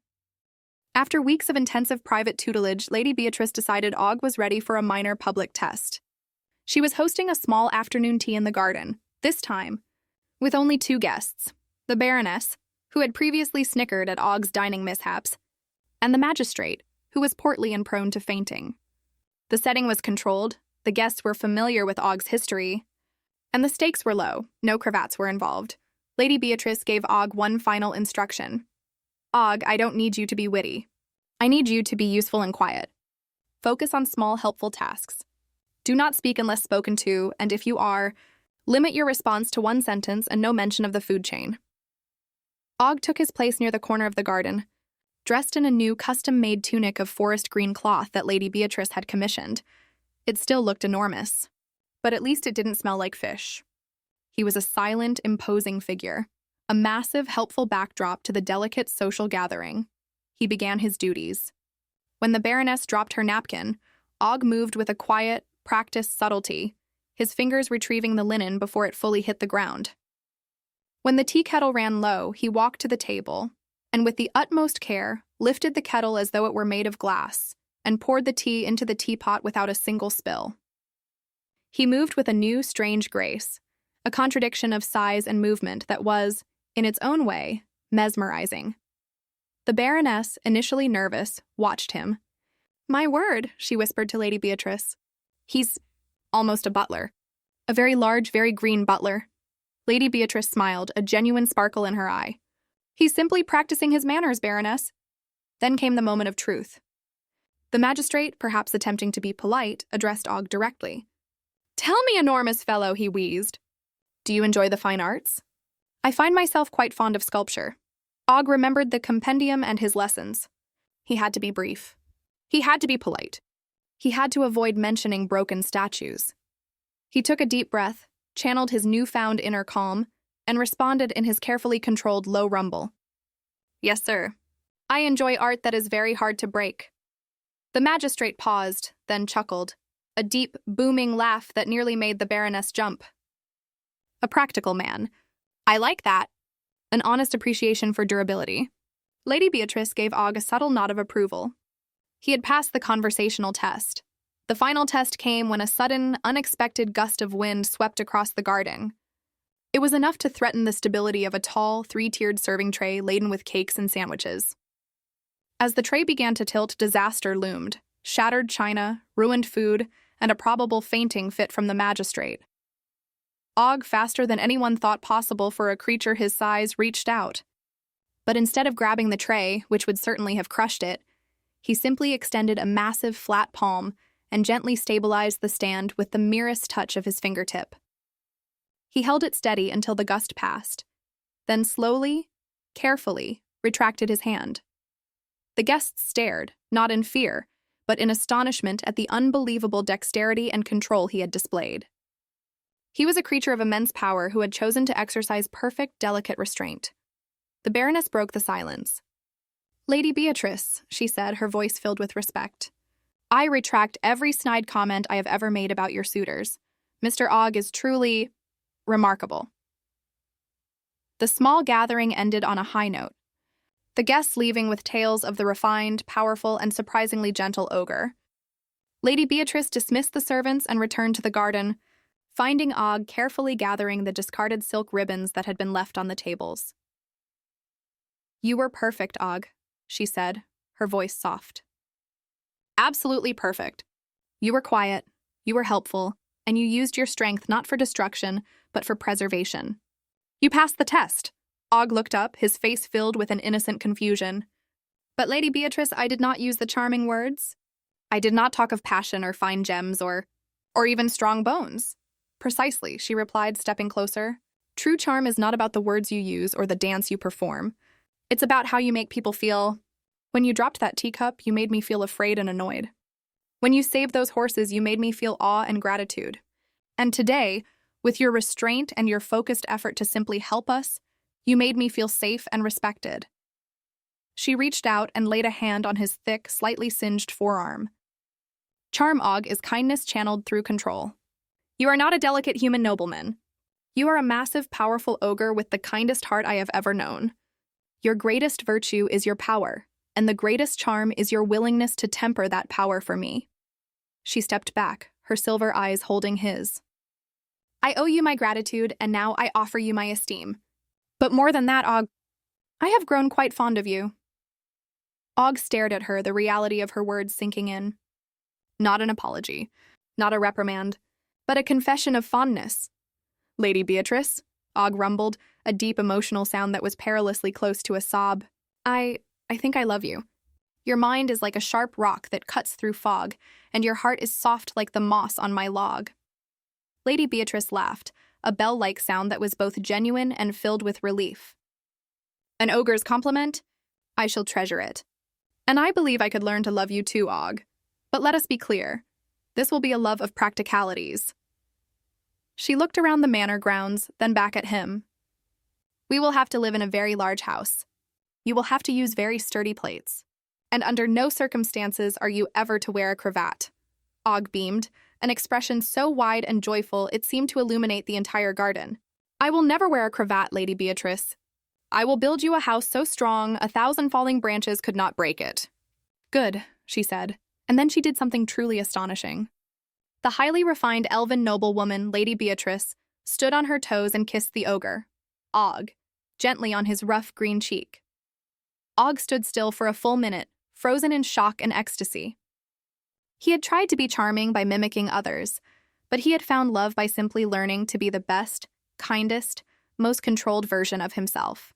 After weeks of intensive private tutelage, Lady Beatrice decided Ogg was ready for a minor public test. She was hosting a small afternoon tea in the garden, this time, with only 2 guests, the Baroness, who had previously snickered at Ogg's dining mishaps, and the magistrate, who was portly and prone to fainting. The setting was controlled, the guests were familiar with Ogg's history, and the stakes were low. No cravats were involved. Lady Beatrice gave Ogg one final instruction. "Ogg, I don't need you to be witty. I need you to be useful and quiet. Focus on small, helpful tasks. Do not speak unless spoken to, and if you are, limit your response to 1 sentence and no mention of the food chain." Ogg took his place near the corner of the garden, dressed in a new custom-made tunic of forest green cloth that Lady Beatrice had commissioned. It still looked enormous, but at least it didn't smell like fish. He was a silent, imposing figure, a massive, helpful backdrop to the delicate social gathering. He began his duties. When the Baroness dropped her napkin, Ogg moved with a quiet, practiced subtlety, his fingers retrieving the linen before it fully hit the ground. When the tea kettle ran low, he walked to the table, and with the utmost care, lifted the kettle as though it were made of glass, and poured the tea into the teapot without a single spill. He moved with a new, strange grace, a contradiction of size and movement that was, in its own way, mesmerizing. The Baroness, initially nervous, watched him. "My word," she whispered to Lady Beatrice. "He's almost a butler. A very large, very green butler." Lady Beatrice smiled, a genuine sparkle in her eye. "He's simply practicing his manners, Baroness." Then came the moment of truth. The magistrate, perhaps attempting to be polite, addressed Ogg directly. "Tell me, enormous fellow," he wheezed. "Do you enjoy the fine arts?" "I find myself quite fond of sculpture." Ogg remembered the compendium and his lessons. He had to be brief. He had to be polite. He had to avoid mentioning broken statues. He took a deep breath, channeled his newfound inner calm, and responded in his carefully controlled low rumble. "Yes, sir. I enjoy art that is very hard to break." The magistrate paused, then chuckled, a deep, booming laugh that nearly made the Baroness jump. A practical man. I like that. An honest appreciation for durability. Lady Beatrice gave Ogg a subtle nod of approval. He had passed the conversational test. The final test came when a sudden, unexpected gust of wind swept across the garden. It was enough to threaten the stability of a tall, three-tiered serving tray laden with cakes and sandwiches. As the tray began to tilt, disaster loomed. Shattered china, ruined food, and a probable fainting fit from the magistrate. Ogg, faster than anyone thought possible for a creature his size, reached out. But instead of grabbing the tray, which would certainly have crushed it, he simply extended a massive flat palm and gently stabilized the stand with the merest touch of his fingertip. He held it steady until the gust passed, then slowly, carefully, retracted his hand. The guests stared, not in fear, but in astonishment at the unbelievable dexterity and control he had displayed. He was a creature of immense power who had chosen to exercise perfect, delicate restraint. The Baroness broke the silence. "Lady Beatrice," she said, her voice filled with respect, "I retract every snide comment I have ever made about your suitors. Mr. Ogg is truly remarkable." The small gathering ended on a high note, the guests leaving with tales of the refined, powerful, and surprisingly gentle ogre. Lady Beatrice dismissed the servants and returned to the garden, finding Ogg carefully gathering the discarded silk ribbons that had been left on the tables. "You were perfect, Ogg," she said, her voice soft. "Absolutely perfect. You were quiet, you were helpful, and you used your strength not for destruction, but for preservation. You passed the test." Ogg looked up, his face filled with an innocent confusion. "But Lady Beatrice, I did not use the charming words. I did not talk of passion or fine gems or even strong bones." "Precisely," she replied, stepping closer. "True charm is not about the words you use or the dance you perform. It's about how you make people feel. When you dropped that teacup, you made me feel afraid and annoyed. When you saved those horses, you made me feel awe and gratitude. And today, with your restraint and your focused effort to simply help us, you made me feel safe and respected." She reached out and laid a hand on his thick, slightly singed forearm. "Charm, Ogg, is kindness channeled through control. You are not a delicate human nobleman. You are a massive, powerful ogre with the kindest heart I have ever known. Your greatest virtue is your power, and the greatest charm is your willingness to temper that power for me." She stepped back, her silver eyes holding his. "I owe you my gratitude, and now I offer you my esteem. But more than that, Ogg, I have grown quite fond of you." Ogg stared at her, the reality of her words sinking in. Not an apology, not a reprimand, but a confession of fondness. "Lady Beatrice," Ogg rumbled, a deep emotional sound that was perilously close to a sob. I think I love you. Your mind is like a sharp rock that cuts through fog, and your heart is soft like the moss on my log." Lady Beatrice laughed, a bell-like sound that was both genuine and filled with relief. "An ogre's compliment? I shall treasure it. And I believe I could learn to love you too, Ogg. But let us be clear. This will be a love of practicalities." She looked around the manor grounds, then back at him. "We will have to live in a very large house. You will have to use very sturdy plates. And under no circumstances are you ever to wear a cravat." Ogg beamed, an expression so wide and joyful it seemed to illuminate the entire garden. "I will never wear a cravat, Lady Beatrice. I will build you a house so strong 1,000 falling branches could not break it." "Good," she said, and then she did something truly astonishing. The highly refined elven noblewoman, Lady Beatrice, stood on her toes and kissed the ogre, Ogg, gently on his rough green cheek. Ogg stood still for a full minute, frozen in shock and ecstasy. He had tried to be charming by mimicking others, but he had found love by simply learning to be the best, kindest, most controlled version of himself.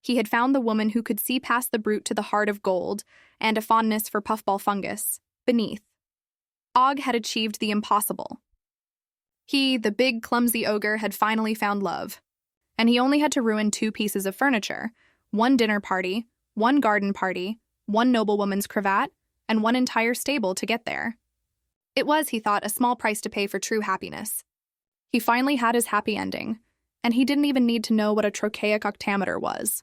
He had found the woman who could see past the brute to the heart of gold and a fondness for puffball fungus beneath. Ogg had achieved the impossible. He, the big, clumsy ogre, had finally found love, and he only had to ruin 2 pieces of furniture, 1 dinner party, 1 garden party, 1 noblewoman's cravat, and 1 entire stable to get there. It was, he thought, a small price to pay for true happiness. He finally had his happy ending, and he didn't even need to know what a trochaic octameter was.